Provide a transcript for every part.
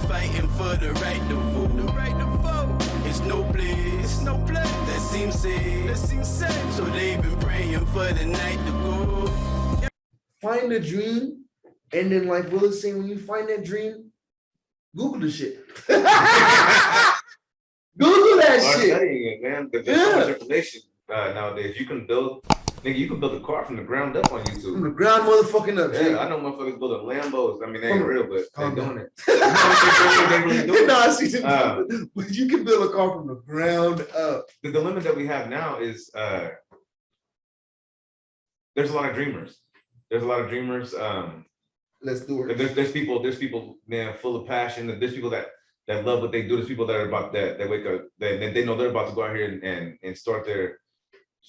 fighting for the right to vote. The right to vote. It's no place that seems safe. So they've been praying for the night to go. Find a dream, and then like Will is saying, when you find that dream, Google the shit. Google that shit. I'm telling you, man, there's so much information nowadays. You can build a car from the ground up on YouTube. From the ground motherfucking up. Yeah, I know motherfuckers building Lambos. I mean, they ain't real, but they're doing it. They really doing it. No, I see but you can build a car from the ground up. The limit that we have now is there's a lot of dreamers. There's a lot of dreamers. Let's do it. There's people, man, full of passion. There's people that love what they do. There's people that are about that wake up. They know they're about to go out here and start the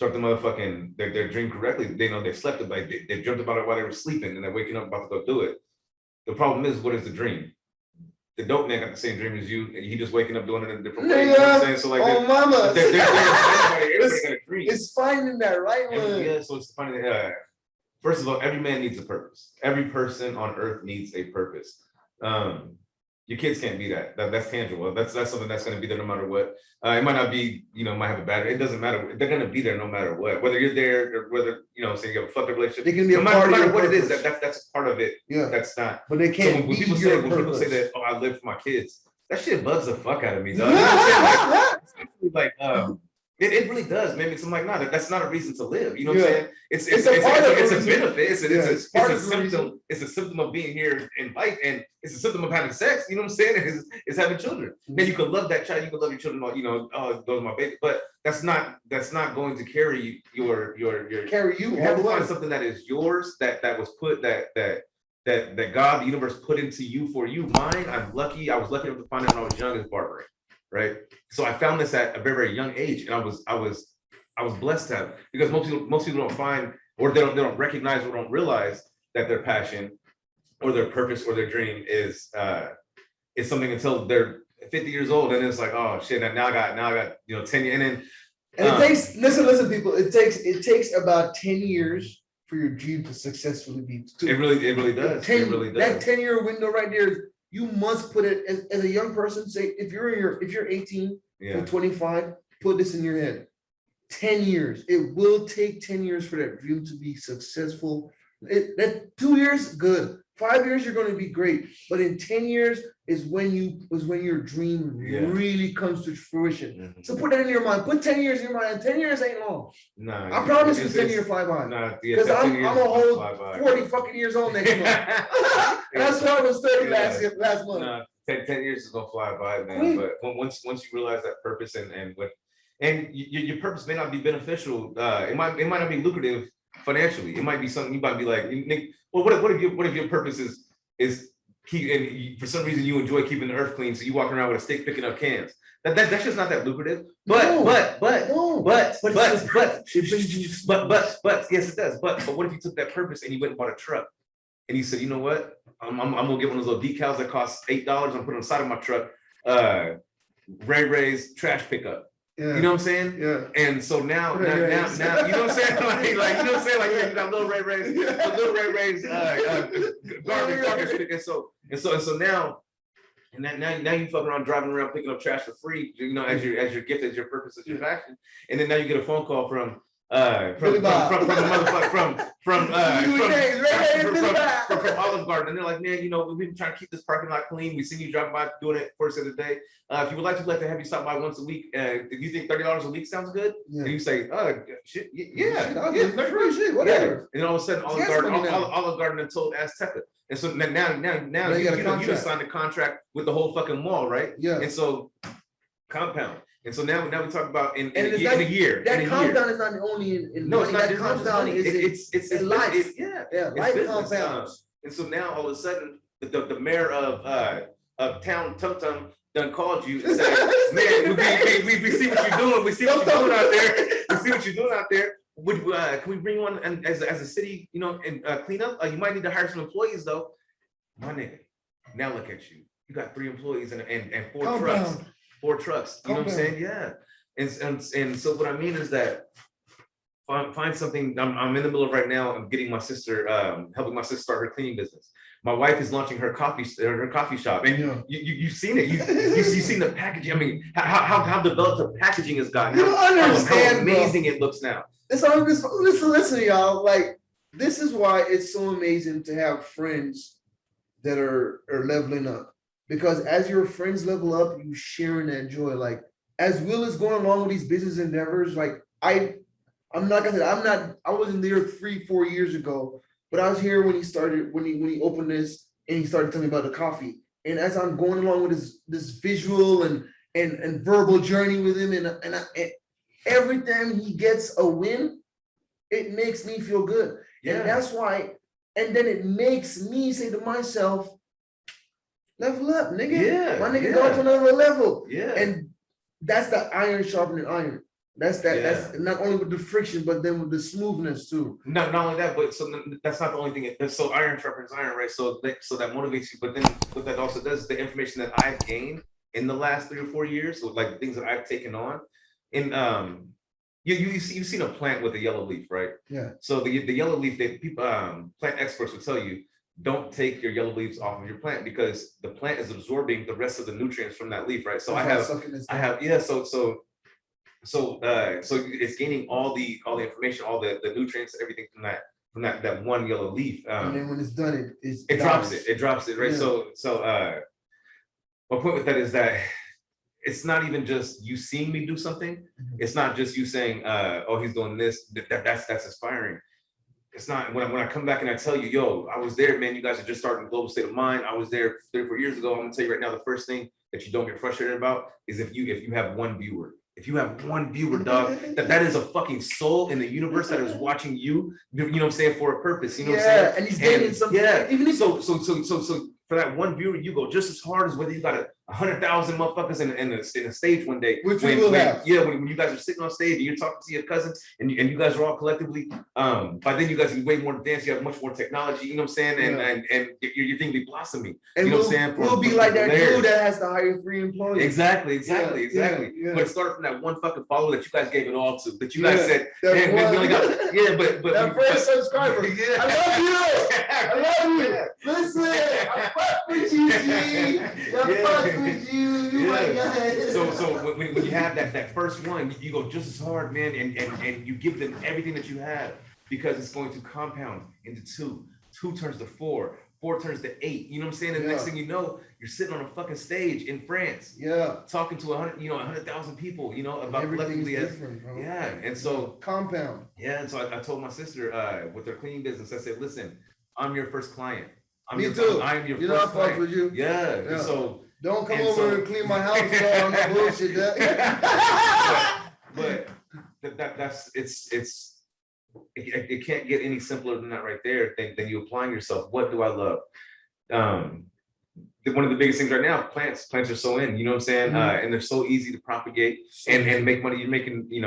motherfucking their dream correctly. They know they slept about it. They dreamt about it while they were sleeping, and they're waking up about to go do it. The problem is, what is the dream? The dope man got the same dream as you, and he just waking up doing it in a different way. You know what I'm saying? So like, mama, everybody got a dream. It's finding that right one. Yeah, so it's finding that. First of all, every man needs a purpose. Every person on earth needs a purpose. Your kids can't be that. That's tangible. That's something that's going to be there no matter what. It might not be, might have a bad. It doesn't matter. They're going to be there no matter what. Whether you're there or whether say you have a fucked up relationship. They can be no matter what it is. That's part of it. Yeah. That's not. But they can't. So when people say that, oh, I live for my kids, that shit bugs the fuck out of me. Dog. Like it really does. Maybe I'm like, no, that's not a reason to live. You know what I'm saying? It's a benefit. It's a symptom. It's a symptom of being here in life, and it's a symptom of having sex. You know what I'm saying? It's having children. Now you can love that child. You can love your children. Oh, those are my baby. But that's not going to carry your carry you. You have to find something that is yours. That was put that God, the universe, put into you for you. Mine. I was lucky enough to find it when I was young as barbering. Right. So I found this at a very, very young age, and I was blessed to have it, because most people don't find, or they don't recognize or don't realize that their passion or their purpose or their dream is something until they're 50 years old, and it's like, oh shit, now I got 10 years, and then it takes listen people, it takes about 10 years for your dream to successfully be. It really does. It really does. That 10-year window right there. You must put it as a young person. Say if you're 18 to 25, put this in your head. 10 years. It will take 10 years for that dream to be successful. That 2 years, good. 5 years, you're going to be great. But in 10 years is when your dream really comes to fruition. Mm-hmm. So put that in your mind. Put 10 years in your mind. 10 years ain't long. No, I promise you 10 years fly by. Because I'm a whole 40 fucking years old next month. That's why I was 30 last month. No, 10 years is gonna fly by, man. But once you realize that purpose and your purpose may not be beneficial. It might not be lucrative financially. It might be something you might be like, well, what if your purpose is keep, and for some reason you enjoy keeping the earth clean, so you walk around with a stick picking up cans. That's just not that lucrative. But yes, it does. But what if you took that purpose and you went and bought a truck, and you said, you know what? I'm gonna get one of those little decals that costs $8. I'm put it on the side of my truck. Ray Ray's trash pickup. Yeah. You know what I'm saying? Yeah. And so now, you know what I'm saying? Like you know what I'm saying? Like you got little Ray Ray's, garbage. And so now. And now you fucking around driving around picking up trash for free, as your gift, as your purpose, as your passion. And then now you get a phone call from the motherfucker from Olive Garden, and they're like, man, we've been trying to keep this parking lot clean. We've seen you driving by doing it first of the day. If you would like to have you stop by once a week, do you think $30 a week sounds good? Yeah. And you say, shit, whatever. And all of a sudden, Olive Garden and told Azteca. And so now you just signed a contract with the whole fucking mall, right? Yeah. And so compound. And so now we talk about in a year. That compound is not only in no, money. It's not that compound is it's life. Life compounds. And so now all of a sudden the mayor of town Tum Tum done called you and said, man, we see what you're doing. We see what you're doing out there. We see what you're doing out there. Can we bring you on and as a city, and clean up? You might need to hire some employees though. My nigga, now look at you. You got 3 employees and 4 trucks. 4 trucks. You know what I'm saying? Yeah. And so what I mean is that find something. I'm in the middle of right now. I'm getting my sister, helping my sister start her cleaning business. My wife is launching her coffee shop, and you've seen it. You've seen the packaging. I mean, how developed the packaging has gotten. You don't understand, how amazing it looks now. Listen, y'all. Like, this is why it's so amazing to have friends that are leveling up, because as your friends level up, you sharing that joy. Like, as Will is going along with these business endeavors, like I wasn't there 3-4 years ago, but I was here when he opened this and he started telling me about the coffee. And as I'm going along with this visual and verbal journey with him, and every time he gets a win, it makes me feel good. Yeah. And that's why, and then it makes me say to myself, level up, nigga. Yeah, my nigga going to another level. Yeah. And that's the iron sharpening iron. That's not only with the friction, but then with the smoothness too. Not only that, but so that's not the only thing. So iron sharpens iron, right? So that motivates you. But then what that also does is the information that I've gained in the last 3 or 4 years, so like things that I've taken on. And you've seen a plant with a yellow leaf, right? Yeah. So the yellow leaf, people plant experts will tell you, don't take your yellow leaves off of your plant, because the plant is absorbing the rest of the nutrients from that leaf, right? So So it's gaining all the information, all the nutrients, everything from that one yellow leaf. And then when it's done, it drops it, right? Yeah. My point with that is that it's not even just you seeing me do something. Mm-hmm. It's not just you saying, oh, he's doing this. That's inspiring. It's not when I come back and I tell you, yo, I was there, man. You guys are just starting Global State of Mind. I was there 3 or 4 years ago. I'm gonna tell you right now, the first thing that you don't get frustrated about is if you have one viewer. If you have one viewer, dog, that is a fucking soul in the universe that is watching you. You know what I'm saying, for a purpose. You know what I'm saying? And he's gaining something. Yeah. Even if so for that one viewer, you go just as hard as whether you got 100,000 motherfuckers in a stage one day. Which when you guys are sitting on stage and you're talking to your cousin and you guys are all collectively, by then you guys are way more advanced, you have much more technology, you know what I'm saying? And your thing be blossoming. And you know what I'm saying? We'll be like that dude that has to hire 3 employees. Exactly. Yeah. But it started from that one fucking follower that you guys gave it all to. That you guys said, man, we only got but that first subscriber. Yeah. I love you. Listen, I fuck with you, G. With you. So when you have that first one, you go just as hard, man, and you give them everything that you have, because it's going to compound into 2. 2 turns to 4. 4 turns to 8. You know what I'm saying? And next thing you know, you're sitting on a fucking stage in France. Yeah. Talking to 100,000 people, about collectively as different, bro. Yeah. And so compound. Yeah. And so I told my sister with her cleaning business, I said, listen, I'm your first client. I'm your first client. With you. Yeah. So don't come over and clean my house, bro. I'm not bullshit. But that's it can't get any simpler than that right there. Than you applying yourself. What do I love? One of the biggest things right now, plants are so in, you know what I'm saying? Mm-hmm. And they're so easy to propagate and make money. You're making, we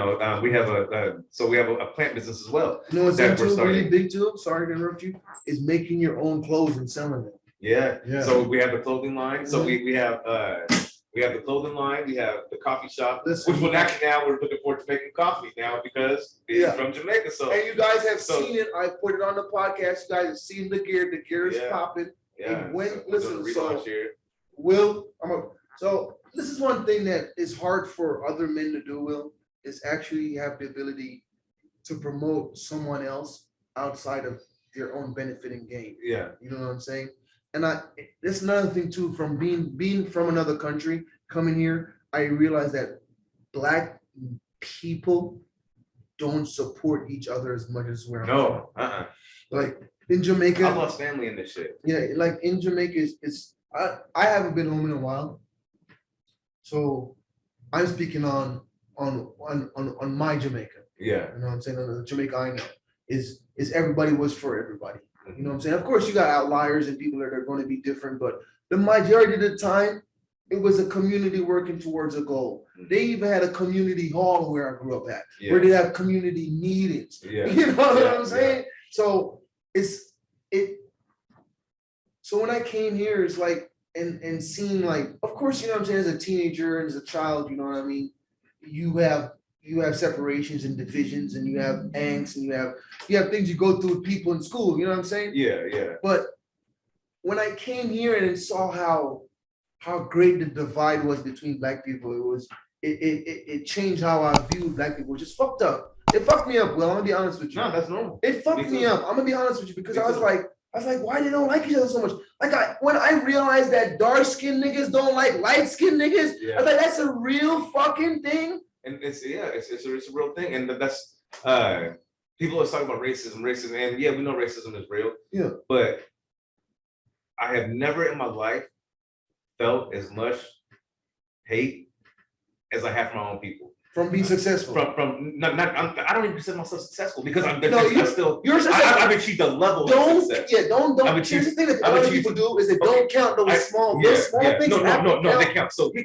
have a plant business as well. You know what's really big too? Sorry to interrupt you. Is making your own clothes and selling them. Yeah. So we have the clothing line. So we have the clothing line. We have the coffee shop, which will actually now we're looking forward to making coffee now because it's from Jamaica. So and you guys have seen it. I put it on the podcast. You guys have seen the gear. The gear is popping. Yeah. And so this is one thing that is hard for other men to do, Will, is actually have the ability to promote someone else outside of their own benefit and gain. Yeah. You know what I'm saying? And that's another thing too, from being from another country, coming here, I realized that Black people don't support each other as much as where I'm from. Like in Jamaica, I lost family in this shit. Yeah, like in Jamaica, I haven't been home in a while, so I'm speaking on my Jamaica. Yeah, you know what I'm saying. On the Jamaica I know is everybody was for everybody. You know what I'm saying? Of course, you got outliers and people that are going to be different, but the majority of the time, it was a community working towards a goal. Mm-hmm. They even had a community hall where I grew up at, where they have community meetings. Yeah. You know what I'm saying? Yeah. So So when I came here, it's like and seeing like, of course, you know what I'm saying, as a teenager and as a child, you know what I mean. You you have separations and divisions, and you have angst, and you have things you go through with people in school. You know what I'm saying? Yeah, yeah. But when I came here and saw how great the divide was between black people, it changed how I viewed black people, which is fucked up. It fucked me up. Well, I'm gonna be honest with you. No, that's normal. It fucked me up. I'm gonna be honest with you because I was like, why they don't like each other so much? Like when I realized that dark skinned niggas don't like light skinned niggas, I was like, that's a real fucking thing. And it's a real thing, and that's people always talk about racism, and yeah, we know racism is real. Yeah. But I have never in my life felt as much hate as I have from my own people. From being successful. I don't even consider myself successful because you're successful. I've achieved a level of success. Yeah, don't. Here's the thing that a lot of people do is they don't count those small things. No, they count. So my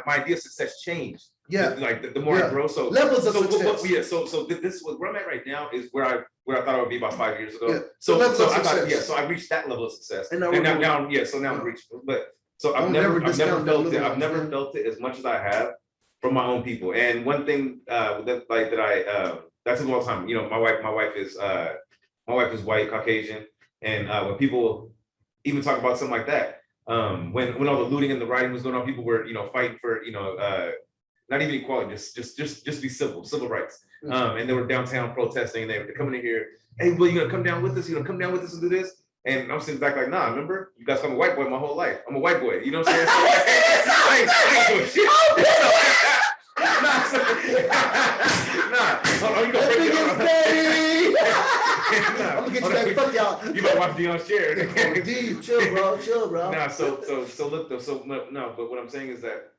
idea of success changed. Yeah. Like the more I grow, so levels of success. So this is where I'm at right now is where I thought I would be about 5 years ago. Yeah. So I reached that level of success. And now I'm reached, but. So I've never felt it as much as I have from my own people. And one thing that's a long time. You know, my wife is white, Caucasian, and when people even talk about something like that, when all the looting and the rioting was going on, people were fighting for not even equality, just be civil rights. And they were downtown protesting. And they were coming in here. Hey, Will, you gonna come down with us? You gonna come down with us and do this? And I'm sitting back like, nah, remember? You guys call me white boy my whole life. I'm a white boy. You know what I'm saying? So, I ain't doing shit. Hold on, you gonna break it up. I'm gonna get you back. Fuck y'all. You better watch Dion's share. D, chill, bro. Nah, so look though, no, but what I'm saying is that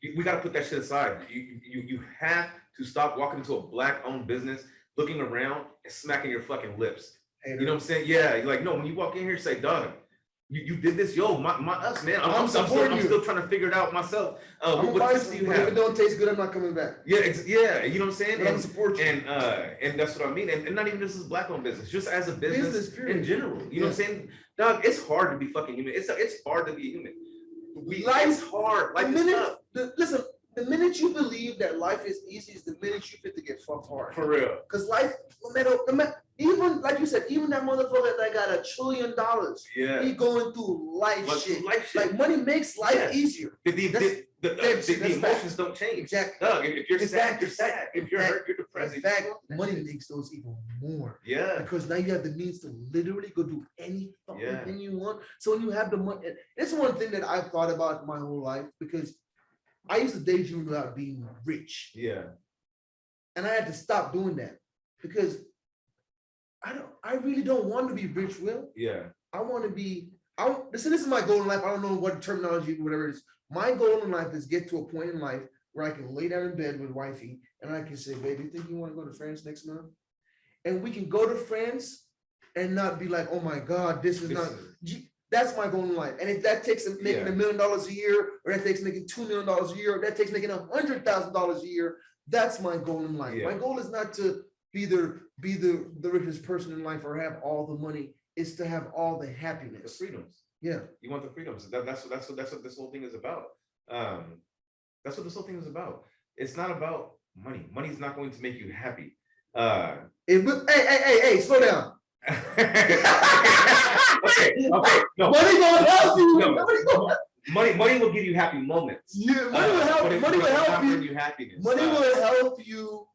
we gotta put that shit aside. You have to stop walking into a black-owned business, looking around and smacking your fucking lips. You know what I'm saying? Yeah, you're like, no, when you walk in here, say, dog, you did this, yo, us, man. I'm still trying to figure it out myself. What else do you have? If it don't taste good, I'm not coming back. Yeah, you know what I'm saying? But I'm support you. And that's what I mean. And not even just as black-owned business, just as a business in general. You know what I'm saying? Dog, it's hard to be fucking human. It's hard to be human. Life's hard. Like listen. The minute you believe that life is easy is the minute you fit to get fucked hard. For real. Because life, no matter, even like you said, even that motherfucker that got $1 trillion, he going through life shit. Like money makes life easier. The emotions don't change. Exactly. Doug, if you're sad, you're sad. If you're hurt, you're depressed. In fact, money makes those even more. Yeah. Because now you have the means to literally go do any fucking thing you want. So when you have the money, it's one thing that I've thought about my whole life because I used to daydream about being rich. Yeah. And I had to stop doing that because I really don't want to be rich, Will. Yeah. I want to be, this is my goal in life. I don't know what terminology, whatever it is. My goal in life is get to a point in life where I can lay down in bed with wifey and I can say, baby, you think you want to go to France next month? And we can go to France and not be like, oh my God, this is not. That's my goal in life. And if that takes making $1 million a year, or that takes making $2 million a year, or that takes making $100,000 a year, that's my goal in life. My goal is not to be the richest person in life or have all the money. It's to have all the happiness. The freedoms. Yeah. You want the freedoms. That's what this whole thing is about. That's what this whole thing is about. It's not about money. Money is not going to make you happy. Hey, slow down. Okay. No. Money gonna help you. No. Money will give you happy moments. Yeah, money will help you. Money will help you. Happiness. Money will help you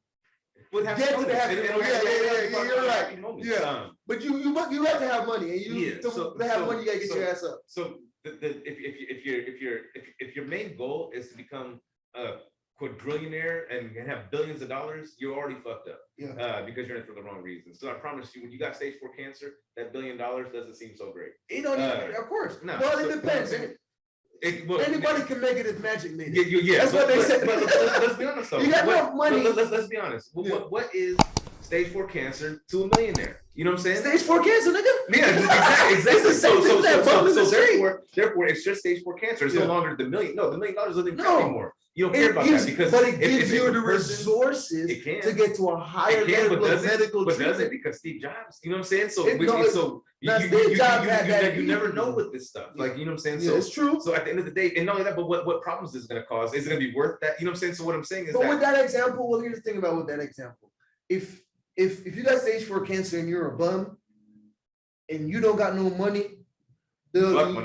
get to the happiness. Yeah, you're right. Yeah, but you have to have money, and to have money, you gotta get your ass up. So if your main goal is to become a quadrillionaire and have billions of dollars, you're already fucked up. Yeah. Because you're in it for the wrong reasons. So I promise you, when you got stage 4 cancer, that $1 billion doesn't seem so great. It don't even, of course. No. Well, it depends. Anybody can make it if magic made it. Yeah. That's what they said. But let's be honest though. You got enough money. Let's be honest. What is stage 4 cancer to a millionaire. You know what I'm saying? Stage 4 cancer, nigga. Yeah, exactly. So therefore, it's just stage 4 cancer. It's Yeah. no longer the $1 million. No, the $1 million doesn't count anymore. You don't care about gives, that because but it gives you the resources to get to a higher level of medical treatment. But does it? Because Steve Jobs, you know what I'm saying? So you never know with this stuff. Like, you know what I'm saying? Yeah, so it's true. So at the end of the day, and not only that, but what problems is it going to cause? Is it going to be worth that? You know what I'm saying? So what I'm saying is with that example, well, here's the thing about with that example. If you got stage 4 cancer and you're a bum and you don't got no money, the level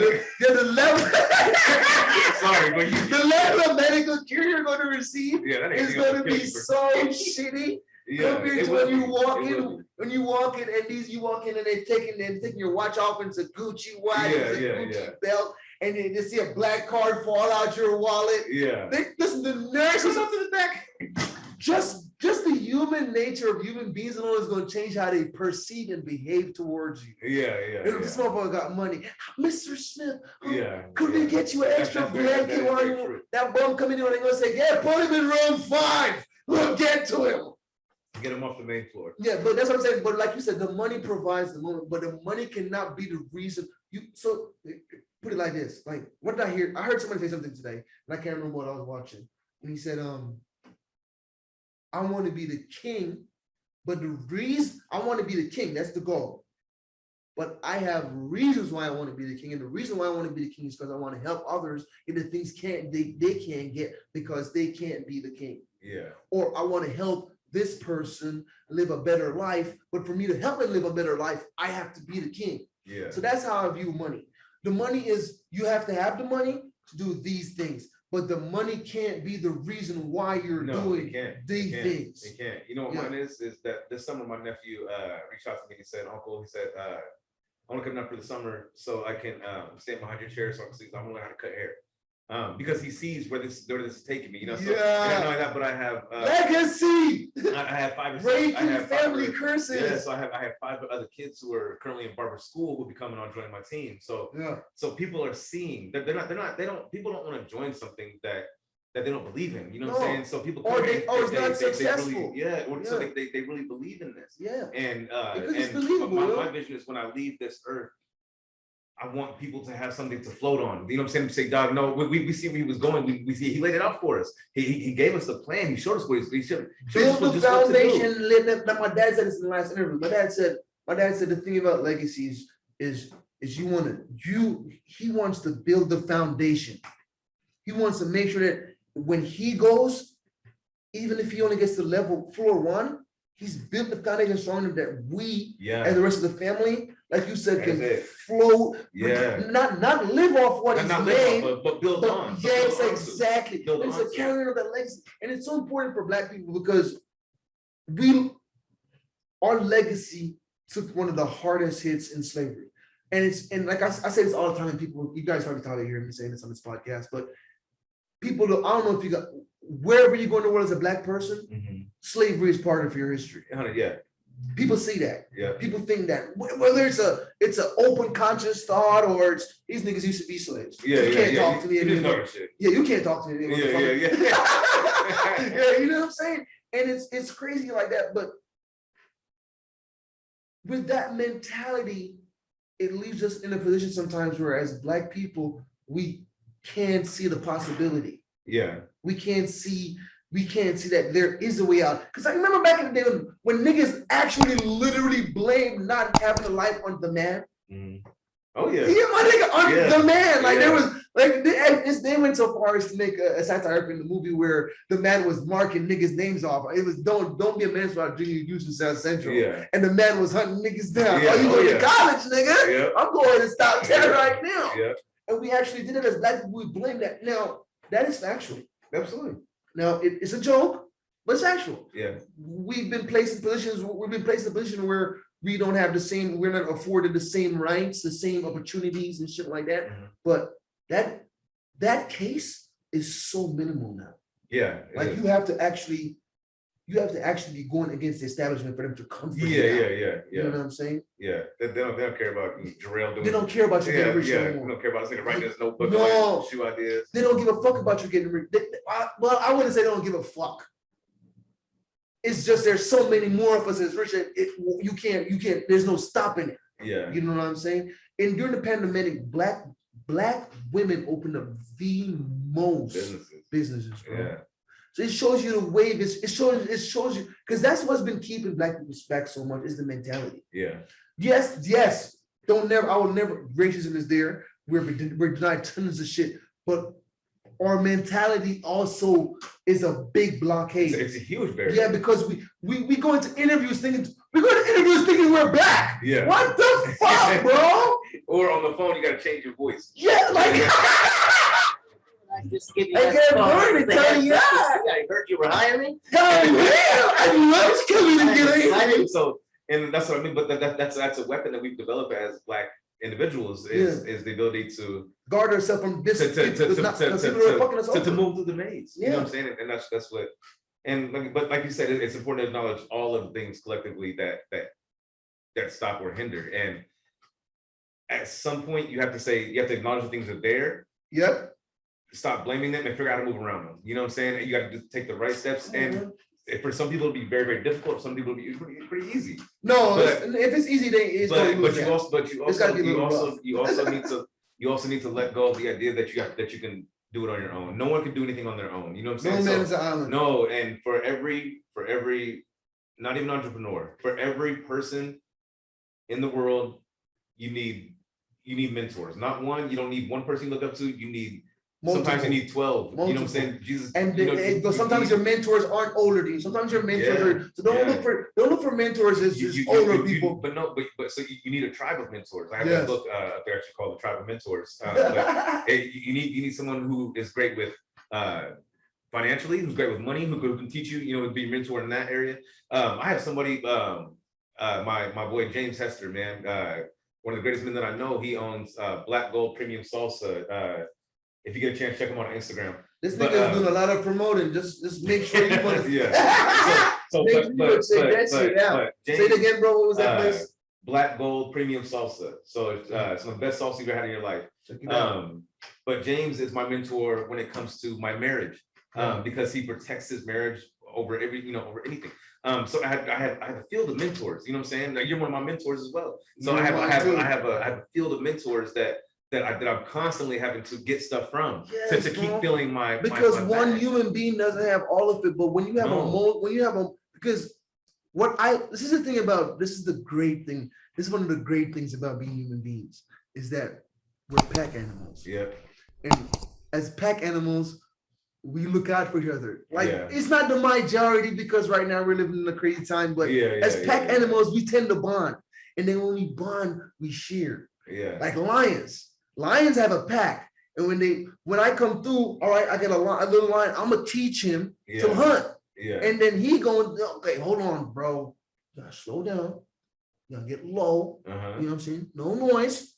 sorry, but the level of medical care you're going to receive is going to be so shitty compared to when you walk in and they're taking your watch off and it's a Gucci watch, it's a Gucci belt, and then you see a black card fall out your wallet. Yeah. Listen, the nurses up to the back. Just the human nature of human beings alone is going to change how they perceive and behave towards you. If this motherfucker got money, Mr. Smith, could we get you an extra blanket while you that bum coming in and they're going to say, yeah, put him in room 5. We'll get to him. Get him off the main floor. Yeah, but that's what I'm saying. But like you said, the money provides the moment, but the money cannot be the reason. So put it like this. Like, what did I hear? I heard somebody say something today, and I can't remember what I was watching. And he said, I want to be the king, but the reason I want to be the king, that's the goal. But I have reasons why I want to be the king. And the reason why I want to be the king is because I want to help others in the things they can't get because they can't be the king. Yeah. Or I want to help this person live a better life, but for me to help them live a better life, I have to be the king. Yeah. So that's how I view money. The money is, you have to have the money to do these things, but the money can't be the reason why you're doing these things. It can't. You know what mine is that this summer my nephew reached out to me. He said, Uncle, I want to come down for the summer so I can stand behind your chair so I can see. I'm gonna learn how to cut hair. Because he sees where this is taking me, you know. So, and not only that, but I have legacy. I have 5 or 6. I have family curses. Yeah, so I have 5 other kids who are currently in barber school who will be coming on joining my team. So so people are seeing that people don't want to join something that they don't believe in. You know what I'm saying? So people it's not successful. So they really believe in this. Yeah. And my vision is when I leave this earth, I want people to have something to float on. You know what I'm saying? Say, dog, no, we see where he was going. We see he laid it out for us. He gave us the plan. He showed us what he should build the foundation. Like my dad said this in the last interview. My dad said the thing about legacies is he wants to build the foundation. He wants to make sure that when he goes, even if he only gets to floor 1, he's built the foundation strong enough that we, as the rest of the family, like you said, can flow, not live off what he's made, but build on. Yes, exactly. It's a carrying of that legacy. And it's so important for Black people because our legacy took one of the hardest hits in slavery. And like I say this all the time, and people, you guys probably tired of hearing me saying this on this podcast, but people, I don't know if you got, wherever you go in the world as a Black person, slavery is part of your history. People see that. Yeah. People think that whether it's an open conscious thought or it's these niggas used to be slaves. You can't talk to me anymore. You can't talk to me anymore. Yeah, you know what I'm saying? And it's crazy like that. But with that mentality, it leaves us in a position sometimes where as Black people, we can't see the possibility. Yeah. We can't see that there is a way out. Because I remember back in the day when niggas actually literally blamed not having a life on the man. Oh yeah. Yeah, my nigga, on the man. Like there was like they went so far as to make a satire in the movie where the man was marking niggas' names off. It was don't be a man without junior use in South Central. Yeah. And the man was hunting niggas down. Oh, you going to college, nigga? Yeah. I'm going to stop that right now. Yeah. And we actually did it as Black people. We blame that. Now that is factual. Absolutely. Now it's a joke, but it's actual. Yeah. We've been placed in positions where we don't have we're not afforded the same rights, the same opportunities and shit like that. But that case is so minimal now. Yeah. Like you have to actually be going against the establishment for them to come for you. Yeah. You know what I'm saying? Yeah. They don't care about Jarrell doing. They don't care about you getting rich anymore. They don't care about writing his notebook. No. Shoe ideas. They don't give a fuck about you getting rich. Well, I wouldn't say they don't give a fuck. It's just there's so many more of us as rich. You can't. There's no stopping it. Yeah. You know what I'm saying? And during the pandemic, black women opened up the most businesses, bro. Yeah. So it shows you the wave. It shows you because that's what's been keeping black people back so much is the mentality. Yeah. Yes. I will never. Racism is there. We're denied tons of shit, but our mentality also is a big blockade. It's a huge barrier. Yeah, because we go into interviews thinking we're black. Yeah. What the fuck, bro? Or on the phone, you gotta change your voice. Yeah, like I just give you that heard it, tell you that. I heard you were hiring. God damn, I love coming to get in. So, and that's what I mean. But that's a weapon that we've developed as black individuals is the ability to guard ourselves from this to move through the maze. You know what I'm saying? And that's what. And but like you said, it's important to acknowledge all of the things collectively that stop or hinder. And at some point, you have to acknowledge the things that are there. Yep. Stop blaming them and figure out how to move around them. You know what I'm saying? And you got to just take the right steps. And for some people, it'll be very, very difficult. For some people, it'll be pretty easy. No, if it's easy, then it's you also need to let go of the idea that you can do it on your own. No one can do anything on their own. You know what I'm saying? No man is an island. No, and for every not even entrepreneur, for every person in the world, you need mentors. Not one. You don't need one person you look up to. You need sometimes you need 12. Multiple. You know what I'm saying? Jesus. And sometimes your mentors aren't older than you. Sometimes your mentors are. So don't look for mentors as just older people. But so you need a tribe of mentors. I have a book they actually called The Tribe of Mentors. You need someone who is great with financially, who's great with money, who can teach you. You know, be a mentor in that area. I have somebody. My boy James Hester, man. One of the greatest men that I know. He owns Black Gold Premium Salsa. If you get a chance, check him out on Instagram. This nigga is doing a lot of promoting. Just make sure you put it. Yeah. Say it again, bro. What was that place? Black Gold Premium Salsa. So it's some of the best salsa you've ever had in your life. But James is my mentor when it comes to my marriage, because he protects his marriage over anything. So I have a field of mentors. You know what I'm saying? Like, you're one of my mentors as well. So I have a field of mentors that I'm constantly having to get stuff from to keep filling my because one human being doesn't have all of it, but when you have because this is the great thing. This is one of the great things about being human beings is that we're pack animals. Yeah. And as pack animals, we look out for each other. It's not the majority because right now we're living in a crazy time, but as pack animals, we tend to bond. And then when we bond, we share. Yeah. Like lions. Lions have a pack. And when I come through, all right, I get a little lion, I'm gonna teach him to hunt. Yeah. And then he going, okay, hold on, bro. You gotta slow down. You gotta get low. You know what I'm saying? No noise.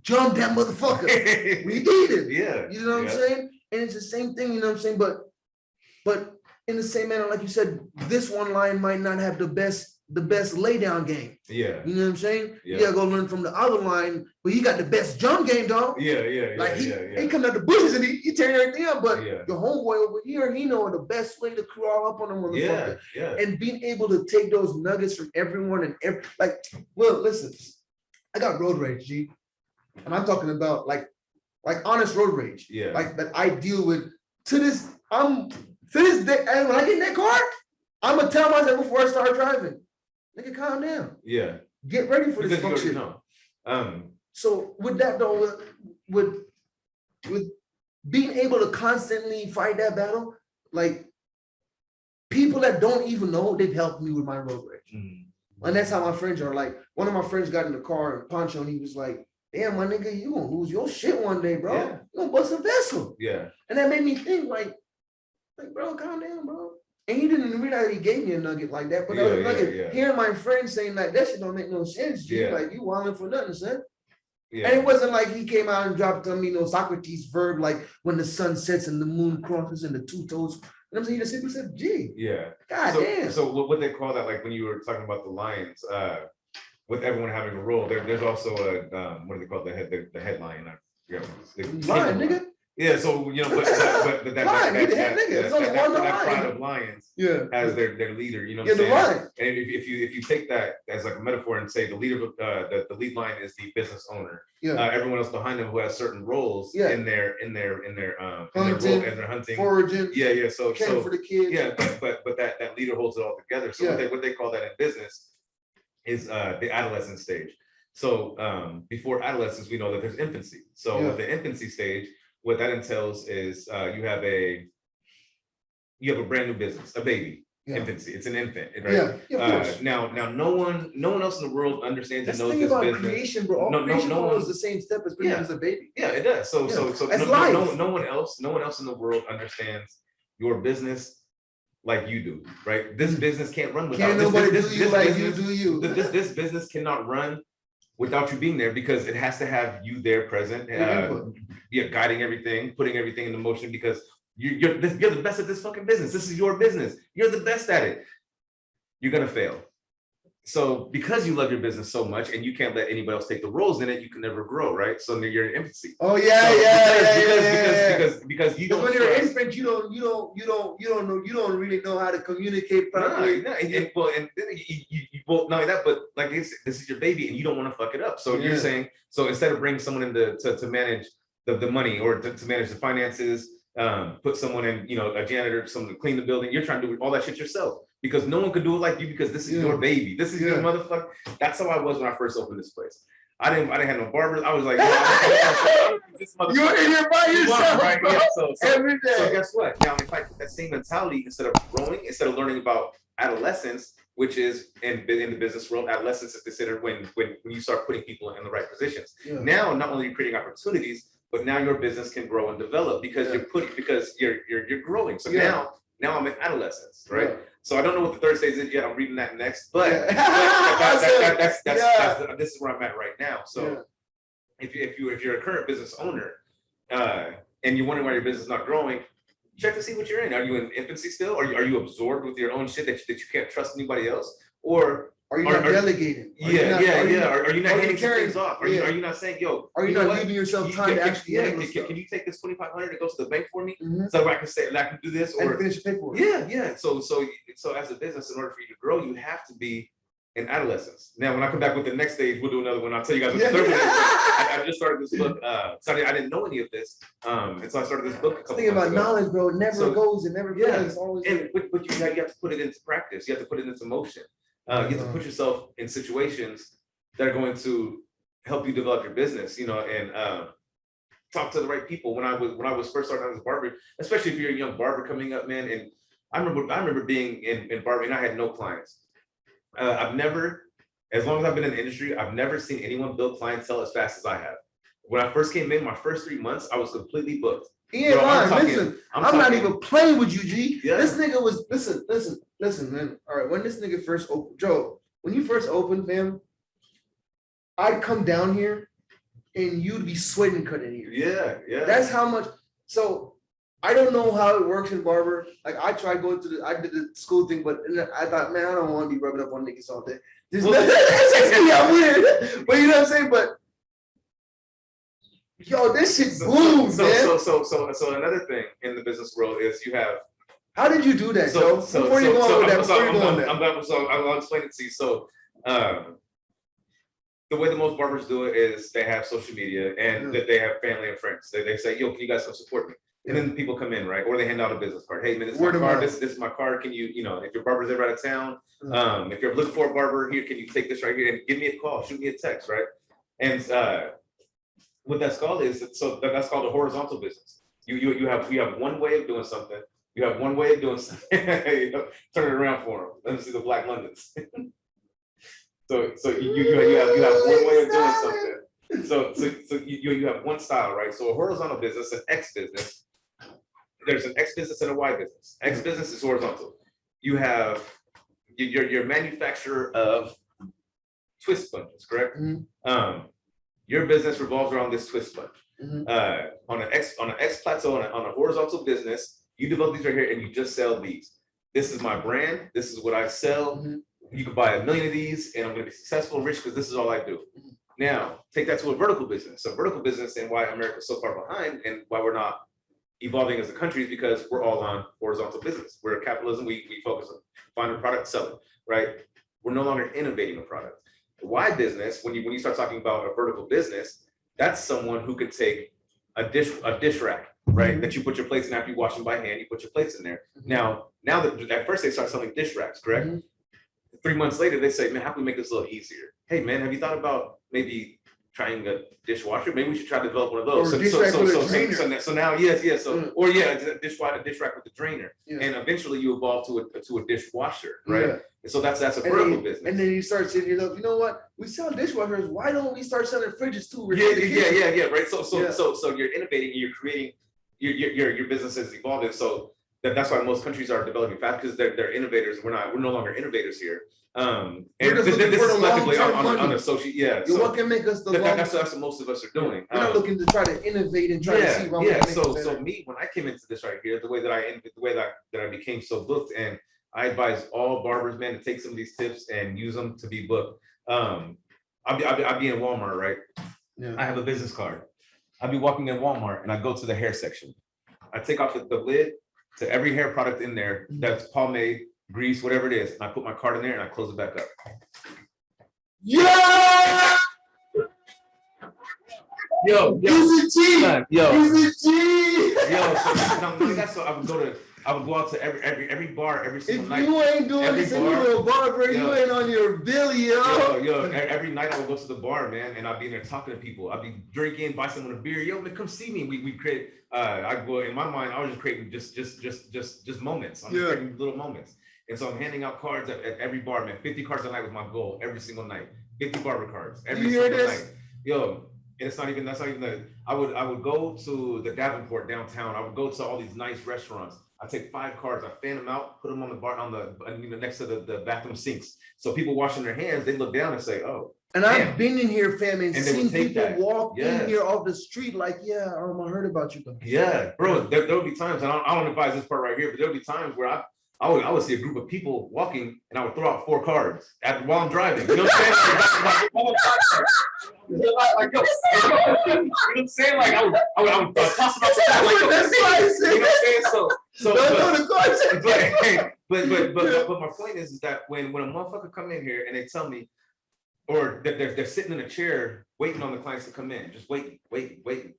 Jump that motherfucker. We need it. Yeah. You know what I'm saying? And it's the same thing, you know what I'm saying? But in the same manner, like you said, this one lion might not have the best lay down game. Yeah. You know what I'm saying? You gotta go learn from the other lion, but he got the best jump game, dog. Yeah. He come out the bushes and he tearing everything up, but your homeboy over here, he know the best way to crawl up on him. Yeah. And being able to take those nuggets from everyone well, listen, I got road rage, G. And I'm talking about like honest road rage. Yeah. Like that I deal with to this day, and when I get in that car, I'm gonna tell myself before I start driving, nigga, calm down. Yeah. Get ready for this function. So with that though, with being able to constantly fight that battle, like people that don't even know, they've helped me with my road rage. And that's how my friends are. Like one of my friends got in the car and Poncho, and he was like, damn, my nigga, you gonna lose your shit one day, bro. Yeah. You gonna bust a vessel. Yeah. And that made me think like, bro, calm down, bro. And he didn't realize he gave me a nugget like that. But hearing my friend saying like, that shit don't make no sense, G. Like, you wilding for nothing, son. Yeah. And it wasn't like he came out and dropped on me Socrates verb, like when the sun sets and the moon crosses and the two toes. You know what I'm saying? He just simply said, G. Yeah. God damn. So what they call that, like when you were talking about the lions, with everyone having a role, there's also a what do they call the head lion? Lion, nigga. Yeah, so but that pride of lions as their leader, you know what I'm saying? And if you take that as like a metaphor and say the leader the lead line is the business owner, everyone else behind them who has certain roles in their hunting, foraging, so for the kids, but that leader holds it all together. So what they call that in business is the adolescent stage. So before adolescence, we know that there's infancy. So with the infancy stage, what that entails is you have a brand new business, a baby, infancy. It's an infant, right? Now no one else in the world understands and knows this business. Creation, bro. Creation follows the same step as being as a baby. Yeah, it does. So no one else in the world understands your business like you do, right? This business can't run without this business cannot run without you being there, because it has to have you there present, guiding everything, putting everything into motion, because you're the best at this fucking business. This is your business. You're the best at it. You're gonna fail. So because you love your business so much and you can't let anybody else take the roles in it, you can never grow, right? So you're in infancy. Oh because you don't. When you're an infant, you don't really know how to communicate properly. Not only that, but like this is your baby and you don't want to fuck it up. So you're saying, so instead of bringing someone in to manage the money or to manage the finances, put someone in, a janitor, someone to clean the building, you're trying to do all that shit yourself. Because no one could do it like you, because this is your baby. This is your motherfucker. That's how I was when I first opened this place. I didn't have no barbers. I was like, you're in here by yourself, right? Every day. So guess what? Now, if I put that same mentality, instead of growing, instead of learning about adolescence, which is in the business world, adolescence is considered when you start putting people in the right positions. Now, not only are you creating opportunities, but now your business can grow and develop because you're growing. So now I'm in adolescence, right? So I don't know what the third stage is yet. I'm reading that next, but this is where I'm at right now. So if you're a current business owner and you're wondering why your business is not growing, check to see what you're in. Are you in infancy still? Are you absorbed with your own shit that you can't trust anybody else? Or are you not delegating? Are you not handing things off? Are you not saying, yo? Are you not giving yourself time to actually? Can you take this $2,500 and go to the bank for me, so I can say I can do this or finish the paperwork? Yeah. So as a business, in order for you to grow, you have to be in adolescence. Now, when I come back with the next stage, we'll do another one. I'll tell you guys what the third one is. I just started this book. So I didn't know any of this, and so I started this book. Think about knowledge, bro. It never goes. It never goes. It's always. But you have to put it into practice. You have to put it into motion. You have to put yourself in situations that are going to help you develop your business, and talk to the right people. When I was first starting out as a barber, especially if you're a young barber coming up, man. And I remember being in barber and I had no clients. I've never, as long as I've been in the industry, I've never seen anyone build clientele as fast as I have. When I first came in, my first 3 months, I was completely booked. Yeah, listen, I'm not even playing with you, G. Yeah. This nigga was, listen, man. All right, when this nigga first opened, Joe, when you first opened, fam, I'd come down here and you'd be sweating cutting here. Yeah. That's how much. So I don't know how it works in barber. Like I tried going to I did the school thing, but I thought, man, I don't want to be rubbing up on niggas all day. That's weird. But you know what I'm saying? But yo, this shit booms, man. So another thing in the business world is you have. How did you do that, Joe? Before you go on with that, I'll explain it to you. So the way that most barbers do it is they have social media and that they have family and friends. They say, yo, can you guys come support me? And then people come in, right? Or they hand out a business card. Hey, man, this is my card. This is my card. Can you, if your barber's ever out of town, if you're looking for a barber here, can you take this right here and give me a call, shoot me a text, right? And what that's called is, that's called a horizontal business. You have one way of doing something. You have one way of doing something. Turn it around for them. Let me see the Black Londons. So you have one way of doing something. So you have one style, right? So a horizontal business, an X business. There's an X business and a Y business. X business is horizontal. You have your manufacturer of twist sponges, correct? Your business revolves around this twist sponge. On an X plateau, on a horizontal business, you develop these right here and you just sell these. This is my brand. This is what I sell. You can buy 1 million of these and I'm going to be successful and rich because this is all I do. Now, take that to a vertical business. So vertical business and why America's so far behind and why we're not evolving as a country is because we're all on horizontal business. We're a capitalism, we focus on finding a product, sell it, right? We're no longer innovating a product. The why business, when you start talking about a vertical business, that's someone who could take a dish rack, right? That you put your plates in after you wash them by hand, you put your plates in there. Now that at first they start selling dish racks, correct? 3 months later, they say, man, how can we make this a little easier? Hey, man, have you thought about maybe trying a dishwasher? Maybe we should try to develop one of those. So now, yes. Or a dish rack with a drainer. Yeah. And eventually you evolve to a dishwasher, right? Yeah. And so that's a vertical business. And then you start saying, you know what? We sell dishwashers. Why don't we start selling fridges too? Yeah, right. So you're innovating, you're creating, your business is evolving. So that's why most countries are developing fast because they're innovators. We're no longer innovators here. And this is collectively on a social, what can make us that's what most of us are doing. We're not looking to try to innovate and try to see what So me, when I came into this right here, the way that I became so booked, and I advise all barbers, man, to take some of these tips and use them to be booked. I'll be in Walmart, right? Yeah. I have a business card. I'll be walking in Walmart and I go to the hair section. I take off the lid to every hair product in there that's pomade, grease, whatever it is. And I put my card in there and I close it back up. Yeah! Yo, he's a G. Son, yo, he's a G. So I would go out to every bar every single night. If you ain't doing this and you're a barber, you ain't on your bill, yo. Every night I would go to the bar, man, and I'd be in there talking to people. I'd be drinking, buy someone a beer. Yo, man, come see me. We create. I go in my mind. I was just creating just moments. I'm just creating little moments. And so I'm handing out cards at every bar, man. 50 cards a night was my goal every single night. 50 barber cards every single night. Yo. And that's not even I would go to the Davenport downtown. I would go to all these nice restaurants. I take 5 cards, I fan them out, put them on the bar next to the bathroom sinks. So people washing their hands, they look down and say, oh. And damn. I've been in here, fam, and seen people walk in here off the street like, I heard about you guys. Yeah, bro, there'll be times, and I don't advise this part right here, but there'll be times where I would see a group of people walking and I would throw out 4 cards while I'm driving. You know what I'm saying? You know what I'm saying? Like I would toss about but my point is that when a motherfucker come in here and they tell me, or that they're sitting in a chair waiting on the clients to come in, just waiting. 0%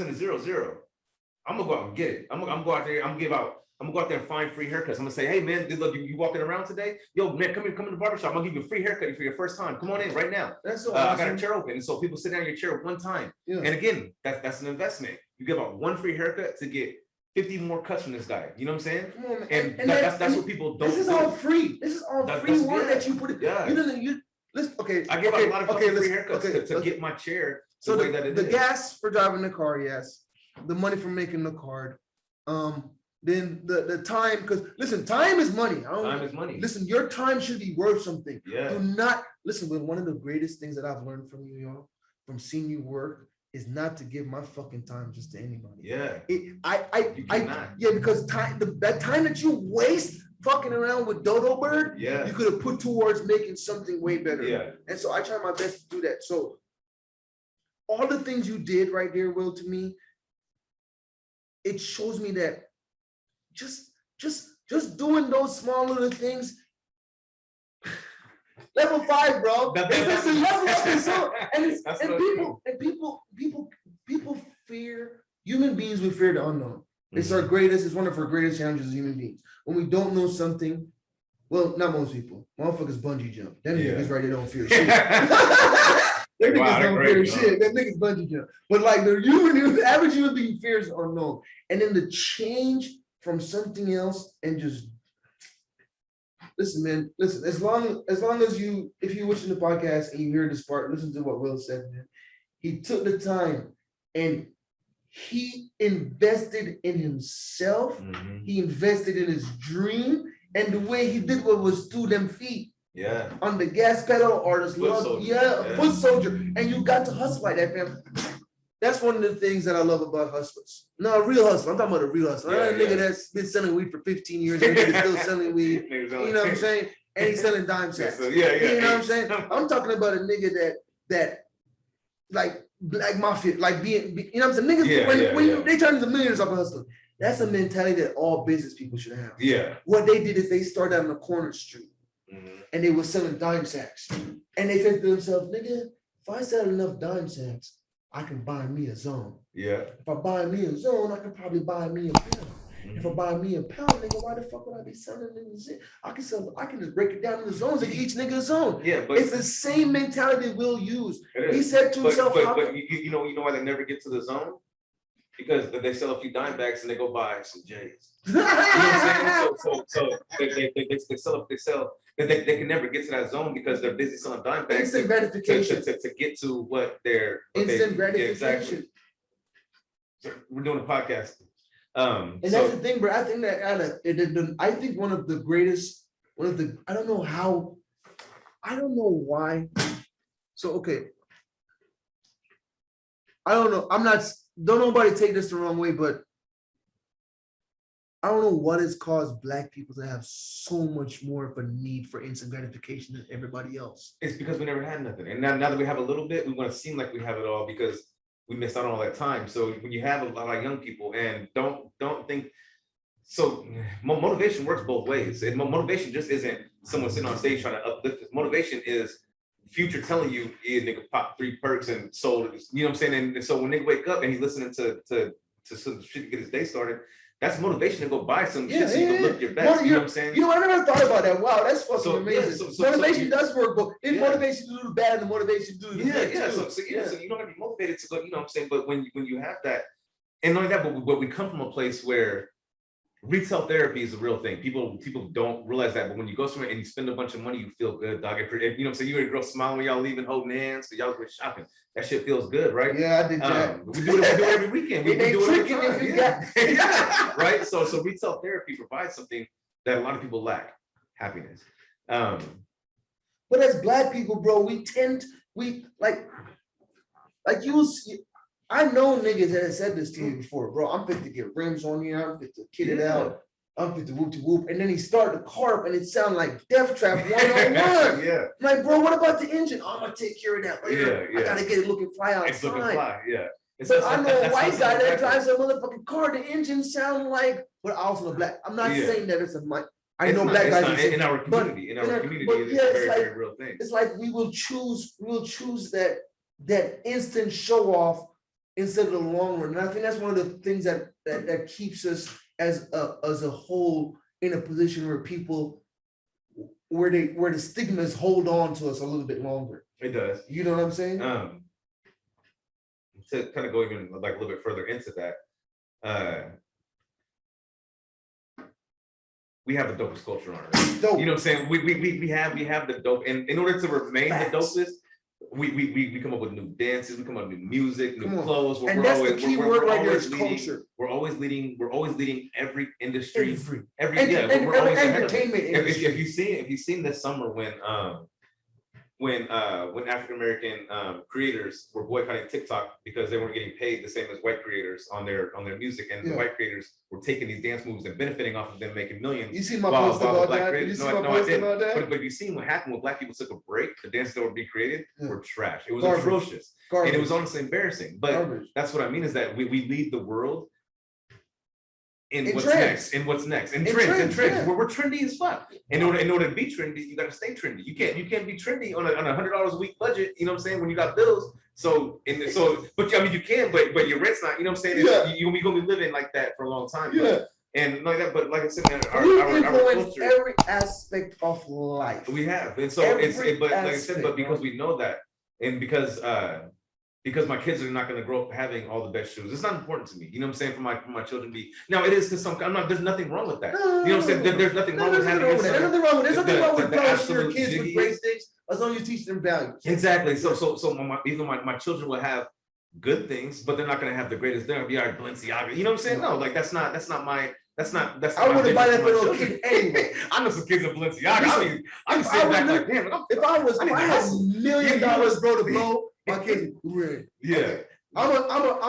is 0. I'm gonna go out and get it. I'm gonna go out there. I'm gonna go out there and find free haircuts. I'm gonna say, hey man, look, you walking around today? Yo man, come in the barbershop. I'm gonna give you a free haircut for your first time. Come on in right now. That's so awesome. I got a chair open, and so people sit down in your chair one time. Yeah. And again, that's an investment. You give out 1 free haircut to get 50 more cuts from this guy. You know what I'm saying? Come on, and that's what people don't. This is all free. This is all free work that you put. Yeah. Okay. I give out a lot of free haircuts to get my chair. So the gas for driving the car, yes. The money for making the card. Then the time, because listen, time is money. Time is money. Listen, your time should be worth something. Yeah. Do not listen. But one of the greatest things that I've learned from you, y'all, from seeing you work, is not to give my fucking time just to anybody. Yeah. Because that time that you waste fucking around with Dodo Bird, you could have put towards making something way better. Yeah. And so I try my best to do that. So all the things you did right there, Will, to me, it shows me that just doing those small little things. Level 5, bro. It's a level up, and people fear. Human beings, we fear the unknown. It's it's one of our greatest challenges as human beings. When we don't know something, well, not most people. Motherfuckers bungee jump. Them niggas right there don't fear shit. Them niggas don't fear shit. Them niggas bungee jump. But like the average human being fears unknown. And then the change from something else and just listen, man. Listen, as long as if you listen to the podcast and you hear this part, listen to what Will said, man. He took the time and he invested in himself. He invested in his dream, and the way he did was through them feet. Yeah. On the gas pedal or the foot soldier. And you got to hustle like that, man. That's one of the things that I love about hustlers. No, a real hustler. I'm talking about a real hustler. Not a nigga that's been selling weed for 15 years and still selling weed. You know what I'm saying? and he's selling dime sacks. Yeah. You know what I'm saying? I'm talking about a nigga that like black mafia, like being, you know what I'm saying? Niggas, when they turn into millionaires off of hustling, that's a mentality that all business people should have. Yeah. What they did is they started on the corner street and they were selling dime sacks. And they said to themselves, nigga, if I sell enough dime sacks, I can buy me a zone. Yeah. If I buy me a zone, I can probably buy me a pound. If I buy me a pound, nigga, why the fuck would I be selling niggas? I can just break it down into zones and each nigga a zone. Yeah, but it's the same mentality Will use. He said to himself, but you know why they never get to the zone? Because they sell a few dime bags and they go buy some J's. You know what I'm saying? So they can never get to that zone because they're busy selling dime bags. Instant gratification to get to what they're instant gratification. Exactly. So we're doing a podcast. And that's the thing, bro. I think that I think one of the I don't know why. So okay. I don't know. Don't nobody take this the wrong way, but I don't know what has caused Black people to have so much more of a need for instant gratification than everybody else. It's because we never had nothing. And now that we have a little bit, we want to seem like we have it all because we missed out on all that time. So when you have a lot of young people and don't think, so motivation works both ways. And motivation just isn't someone sitting on stage trying to uplift us. Motivation is Future telling you, yeah, nigga, pop 3 perks and sold it. You know what I'm saying? And so when nigga wake up and he's listening to some shit to get his day started, that's motivation to go buy some shit so you can look your best. You know what I'm saying? You know, I never thought about that. Wow, that's fucking amazing. Motivation does work, but it's motivation to do the bad and the motivation to do the good. So you don't have to be motivated to go, you know what I'm saying? But when you have that, and not only that, but we come from a place where retail therapy is a real thing. People don't realize that, but when you go somewhere and you spend a bunch of money, you feel good, dog. You know what I'm saying? You and a girl smiling when y'all leaving, holding hands, so y'all go shopping. That shit feels good, right? Yeah, I did that. We do it every weekend. We do it every time. Yeah. Right? So retail therapy provides something that a lot of people lack, happiness. But as Black people, bro, we like you see, I know niggas that have said this to you before, bro. I'm fit to get rims on here. I'm fit to kid it out. I'm fit to whoop to whoop. And then he started the car up and it sounded like Death Trap 101. Yeah. Like, bro, what about the engine? Oh, I'm gonna take care of that later. Yeah. I gotta get it looking fly outside. It's looking fly, yeah. But I know a white guy that drives a motherfucking car. The engine sound like, but also Black. I'm not saying that it's a mic. I know Black guys in our community. In our community, it's a very, very real thing. It's like we will choose that instant show off instead of the long run. And I think that's one of the things that keeps us as a whole in a position where people where the stigmas hold on to us a little bit longer. It does. You know what I'm saying? To kind of go even like a little bit further into that, we have the dopest culture on earth. You know what I'm saying? We have the dope, and in order to remain the dopest, we come up with new dances, we come up with new music, new clothes. And that's the key word right there is culture. We're always leading every industry. Every entertainment industry. If you've seen this summer when African American creators were boycotting TikTok because they weren't getting paid the same as white creators on their music, and the white creators were taking these dance moves and benefiting off of them, making millions. You seen my post about that? But you've seen what happened when Black people took a break. The dances that were being created were trash. It was atrocious, and it was honestly embarrassing. But that's what I mean is that we lead the world in what's next, and trends. We're trendy as fuck. In order to be trendy, you gotta stay trendy. You can't be trendy on a $100 a week budget, you know what I'm saying, when you got bills. But I mean you can, but your rent's not, you know what I'm saying? You're gonna be living like that for a long time. And like that, but like I said, man, our culture, every aspect of life. We have, and so but like I said, but because we know that, and because my kids are not going to grow up having all the best shoes. It's not important to me. You know what I'm saying? For my children to be. Now it is to some. There's nothing wrong with that. You know what I'm saying? There's nothing wrong with having. There's nothing wrong with polishing your kids with great things as long as you teach them values. Exactly. So even my children will have good things, but they're not going to have the greatest. They're going to be our Balenciaga. You know what I'm saying? No, like that's not my. I wouldn't buy that for little kid anyway. I know some kids in Balenciaga. I'm sitting back like, damn. If I had $1 million, bro, to blow. My kids, I'm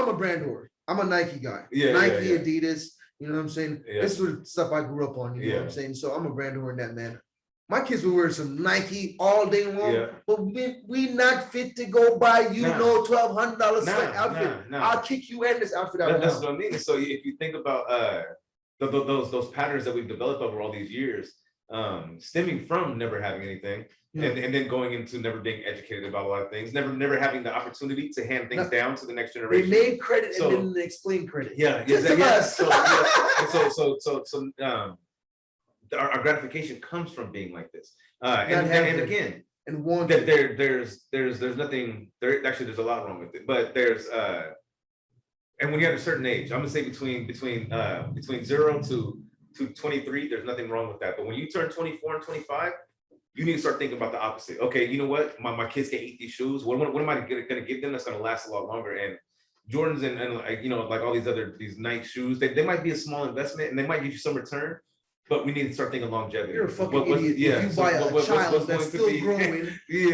a brand whore. I'm a Nike guy. Nike, Adidas. You know what I'm saying? This is the stuff I grew up on. You know what I'm saying? So I'm a brand whore in that manner. My kids will wear some Nike all day long, but we not fit to go buy $1,200 outfit. I'll kick you in this outfit out. That's what I mean. So if you think about those patterns that we've developed over all these years, stemming from never having anything, and then going into never being educated about a lot of things, never having the opportunity to hand things down to the next generation. They made credit and then they explained credit. Our gratification comes from being like this, and again, that there's nothing there. Actually, there's a lot wrong with it, but there's and when you have a certain age, I'm gonna say between 0 to 23, there's nothing wrong with that. But when you turn 24 and 25, you need to start thinking about the opposite. Okay, you know what? My kids can eat these shoes. What am I gonna give them that's gonna last a lot longer? And Jordans and like all these Nike shoes, they might be a small investment and they might give you some return. But we need to start thinking longevity. You're a fucking idiot. If you buy a child that's still growing,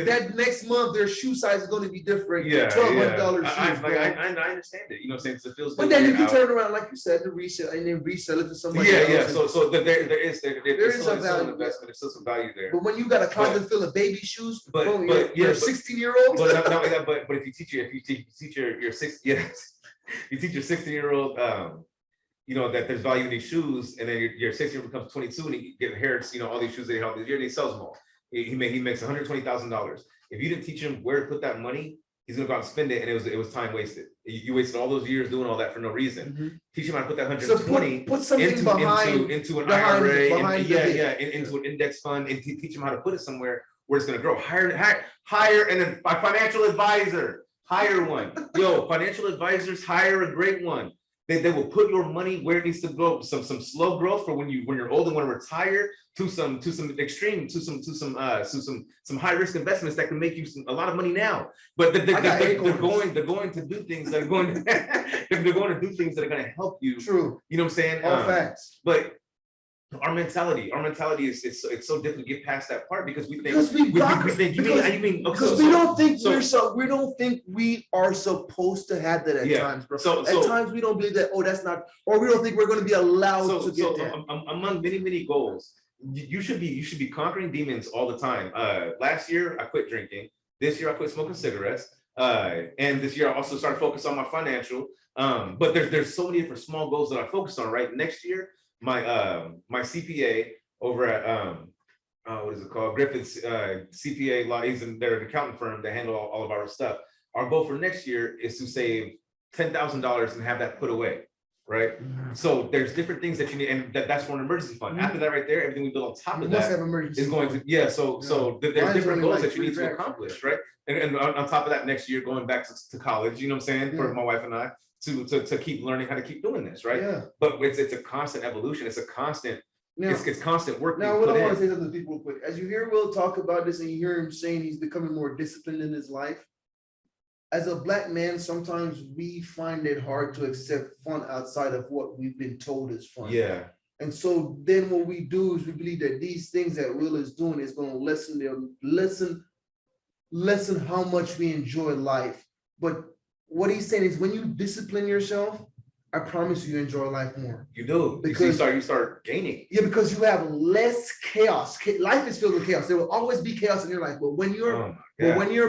that next month their shoe size is going to be different. $1,200 shoes. I understand it. You know what I'm saying? It feels but then you can turn around, like you said, to resell and then resell it to somebody else. So there is a value investment. There's still some value there. But when you got a closet full of baby shoes, you're a 16-year-old. But if you teach your 16-year-old. That there's value in these shoes, and then your 6-year-old becomes 22 and he inherits, all these shoes that he held this year, and he sells them all. He makes $120,000. If you didn't teach him where to put that money, he's gonna go out and spend it, and it was time wasted. You wasted all those years doing all that for no reason. Teach him how to put that 120 put something into an IRA, into an index fund, and teach him how to put it somewhere where it's gonna grow. Hire and a financial advisor. Hire one. Financial advisors, hire a great one. They will put your money where it needs to go. Some slow growth for when you're old and want to retire, to some extreme, to some high risk investments that can make you a lot of money now. But they're going to do things that are going to they're going to do things that are going to help you. True. You know what I'm saying? All facts. But our mentality is it's so different to get past that part because we think we don't think we are supposed to have that at times, bro. At times we don't believe that. Oh, that's not, or we don't think we're going to be allowed to get there. Among many goals, you should be conquering demons all the time. Last year I quit drinking. This year I quit smoking cigarettes. And this year I also started focusing on my financial. But there's so many different small goals that I focused on. Right, next year. My CPA over at what is it called? Griffith's CPA law. They're an accounting firm that handle all of our stuff. Our goal for next year is to save $10,000 and have that put away, right? So there's different things that you need, and that's for an emergency fund. After that, right there, everything we build on top of that is going to So there's different goals that you need to accomplish, right? And on top of that, next year going back to college, you know what I'm saying, for my wife and I. To keep learning how to keep doing this, right? Yeah. But it's a constant evolution. It's a constant. It's constant work. Now, what I want to say something to people quick. As you hear Will talk about this, and you hear him saying he's becoming more disciplined in his life. As a Black man, sometimes we find it hard to accept fun outside of what we've been told is fun. Yeah. And so then what we do is we believe that these things that Will is doing is going to lessen how much we enjoy life, but what he's saying is when you discipline yourself, I promise you enjoy life more. You do. Because you start gaining. Yeah, because you have less chaos. Life is filled with chaos. There will always be chaos in your life. But when you're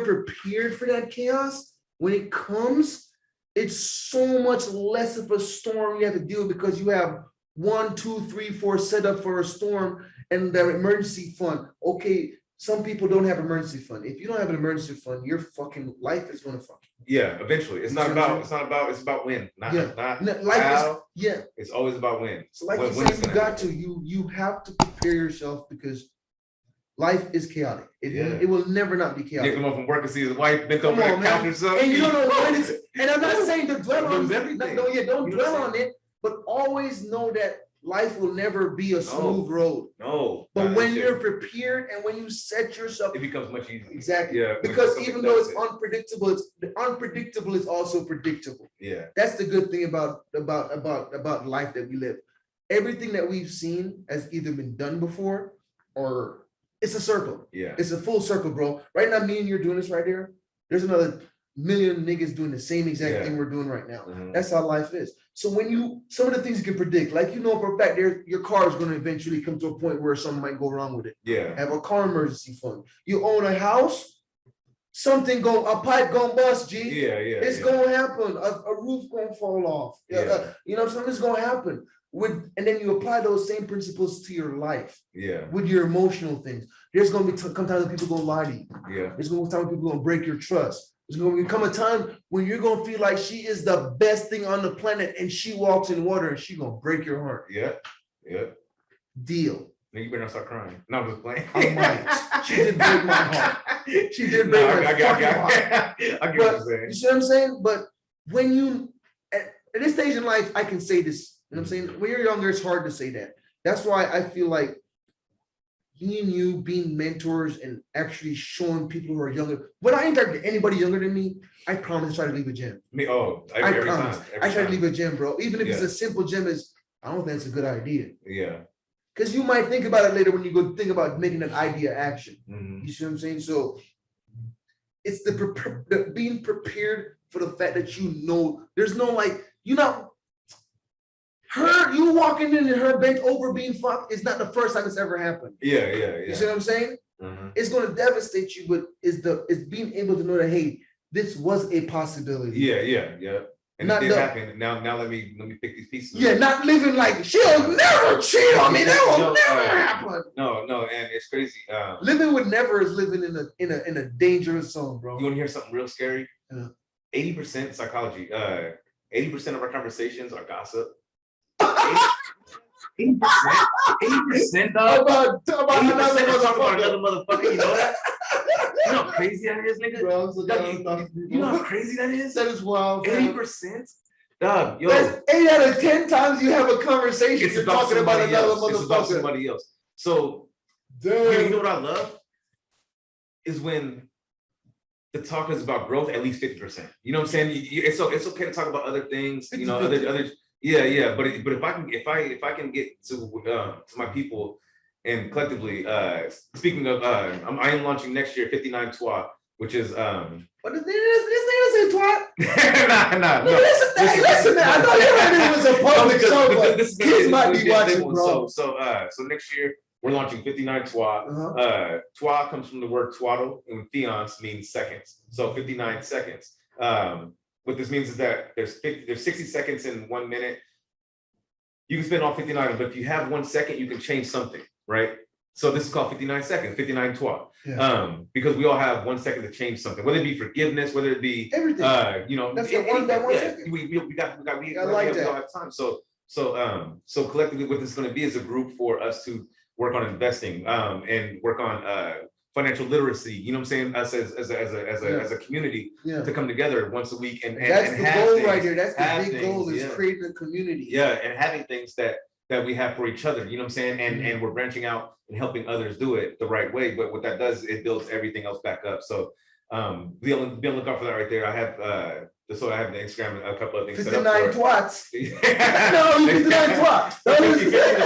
prepared for that chaos, when it comes, it's so much less of a storm you have to deal with because you have 1, 2, 3, 4 set up for a storm and the emergency fund. Okay, some people don't have emergency fund. If you don't have an emergency fund, your fucking life is gonna fuck you. Yeah, eventually. It's about when. Not how. It's always about when. So like you said, you have to prepare yourself because life is chaotic. It will never not be chaotic. He come up from work and see his wife bent over and couch herself. And you don't know when it's, and I'm not saying to dwell on everything. Don't dwell on it, but always know that life will never be a smooth road. No. But when you're prepared and when you set yourself, it becomes much easier. Exactly. Yeah. Because even though it's unpredictable, the unpredictable is also predictable. Yeah. That's the good thing about life that we live. Everything that we've seen has either been done before it's a circle. Yeah. It's a full circle, bro. Right now, me and you're doing this right here. There's another million niggas doing the same exact thing we're doing right now. That's how life is. So when some of the things you can predict, like for a fact, your car is going to eventually come to a point where something might go wrong with it. Yeah. Have a car emergency fund. You own a house, a pipe gonna bust, G. It's gonna happen. A roof gonna fall off. Something's gonna happen. And then you apply those same principles to your life. Yeah. With your emotional things. There's gonna be times when people gonna lie to you. Yeah. There's gonna be times when people gonna break your trust. There's gonna come a time when you're gonna feel like she is the best thing on the planet and she walks in water and she gonna break your heart. Yeah. Yeah. Deal. Now you better not start crying. No, I'm just playing. I might. She did break my heart. She did break my fucking heart. I get what you're saying. You see what I'm saying? But when you at this stage in life, I can say this. You know what I'm saying? When you're younger, it's hard to say that. That's why I feel like me and you being mentors and actually showing people who are younger. When I interact with anybody younger than me, I promise to try to leave a gem. I promise. I try to leave a gem, bro. Even if it's a simple gem, I don't think it's a good idea. Yeah. Because you might think about it later when you go think about making an idea action. You see what I'm saying? So it's the being prepared for the fact that there's no you walking in and her bent over being fucked is not the first time it's ever happened. Yeah. You see what I'm saying? It's going to devastate you, but it's being able to know that, hey, this was a possibility. Yeah. And it did happen. Now let me pick these pieces. Yeah, not living like she'll never cheat on me. That will never happen. No, and it's crazy. Living with never is living in a dangerous zone, bro. You want to hear something real scary? 80% psychology. 80% of our conversations are gossip. 80%, dog. About another motherfucker. You know that? You know how crazy that is, nigga? Bro, you know how crazy that is? That is wild. 80%? Dog, yo. That's 8 out of 10 times you have a conversation, you're talking about another motherfucker. It's about somebody else. So, you know what I love? Is when the talk is about growth, at least 50%. You know what I'm saying? It's okay to talk about other things, you know, other. Yeah. But if I can get to my people and collectively, speaking of, I am launching next year 59 Twa, which is What this nigga say twat? Nah. Listen, I know you heard it was a public show, but kids might be watching, bro. So next year we're launching 59 Twa. Twa comes from the word twaddle, and fiance means seconds. So 59 seconds. What this means is that there's 60 seconds in 1 minute. You can spend all 59, but if you have 1 second, you can change something, right? So this is called 59 seconds, 59 Twa. Yeah. Because we all have 1 second to change something, whether it be forgiveness, whether it be everything. That's that one second. We have time. So collectively, what this is going to be is a group for us to work on investing and work on financial literacy, you know what I'm saying? Us as a community to come together once a week and that's and the goal things, right there. That's the big goal is creating a community. Yeah, and having things that we have for each other, you know what I'm saying? And we're branching out and helping others do it the right way. But what that does, it builds everything else back up. So be on the lookout for that right there. I have so I have the Instagram and a couple of things. 59 twats. No, 59 twats.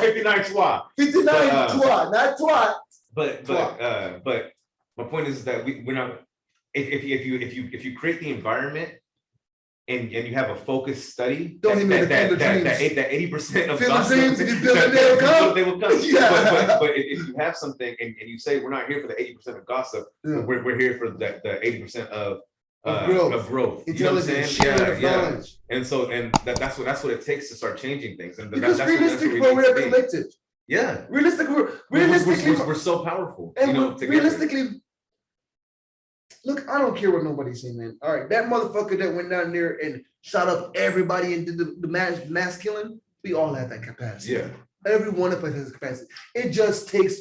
59 twat. 59 twat, not twat. But my point is that we're not. If you create the environment and you have a focused study, that 80% of gossip, they will come. Yeah. But if you have something and you say we're not here for the 80% of gossip, we're here for the 80% of growth. You know what I'm saying? Yeah. And so that's what it takes to start changing things. And because realistically, we're a collective. Yeah. Realistically, we're so powerful. And realistically, look, I don't care what nobody's saying, man. All right, that motherfucker that went down there and shot up everybody and did the mass killing, we all have that capacity. Yeah. Every one of us has capacity. It just takes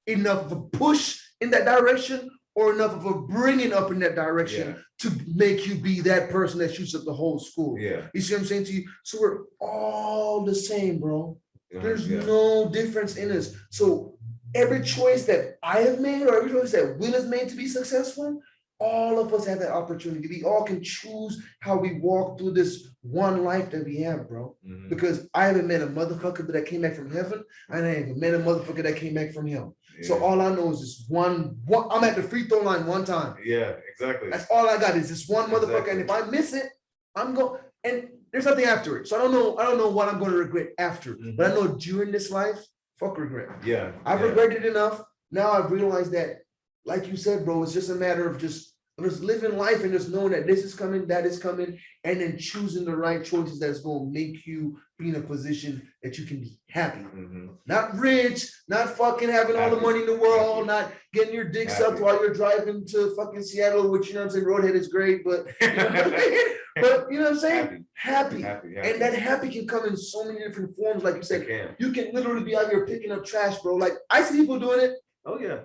enough of a push in that direction or enough of a bringing up in that direction to make you be that person that shoots up the whole school. Yeah. You see what I'm saying to you? So we're all the same, bro. There's no difference in us. So every choice that I have made or every choice that Will has made to be successful, all of us have that opportunity. We all can choose how we walk through this one life that we have, bro. Because I haven't met a motherfucker that came back from heaven, and I haven't met a motherfucker that came back from hell. Yeah. So all I know is this one. I'm at the free throw line one time. Yeah, exactly. That's all I got is this one motherfucker, and if I miss it, I'm going. And there's nothing after it. So I don't know what I'm going to regret after. But I know during this life, fuck regret. Yeah, I've regretted enough. Now I've realized that, like you said, bro, it's just a matter of just living life and just knowing that this is coming, that is coming, and then choosing the right choices that's going to make you be in a position that you can be happy. Not rich, not fucking having all the money in the world, not getting your dick sucked while you're driving to fucking Seattle, which, you know what I'm saying, roadhead is great, but you know what I'm saying? But you know what I'm saying? Happy. And that happy can come in so many different forms. Like you said, you can literally be out here picking up trash, bro. Like I see people doing it. Oh yeah.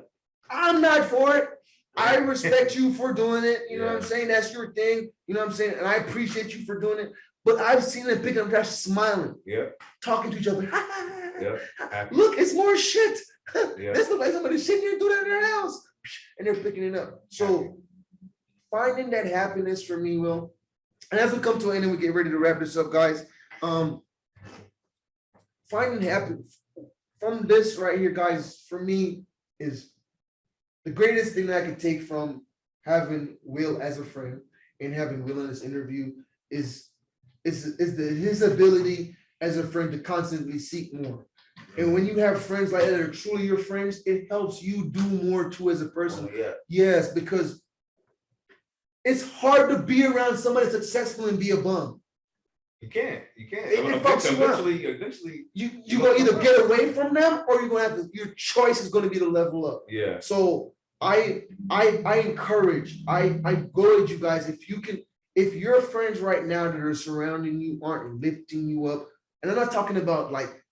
I'm not for it. I respect you for doing it. You know what I'm saying? That's your thing. You know what I'm saying? And I appreciate you for doing it. But I've seen them picking up trash, smiling, talking to each other. Look, it's more shit. This looks like somebody sitting here doing that in their house. And they're picking it up. So finding that happiness for me, Will, and as we come to an end and we get ready to wrap this up, guys, finding happiness from this right here, guys, for me is the greatest thing that I could take from having Will as a friend and having Will in this interview is his ability as a friend to constantly seek more. And when you have friends like that are truly your friends, it helps you do more too as a person. Yes, because it's hard to be around somebody successful and be a bum. You can't. Eventually, you're gonna either get away from them or you're gonna have to, your choice is gonna be to level up. Yeah. So I encourage, I goad you guys, if your friends right now that are surrounding you aren't lifting you up, and I'm not talking about like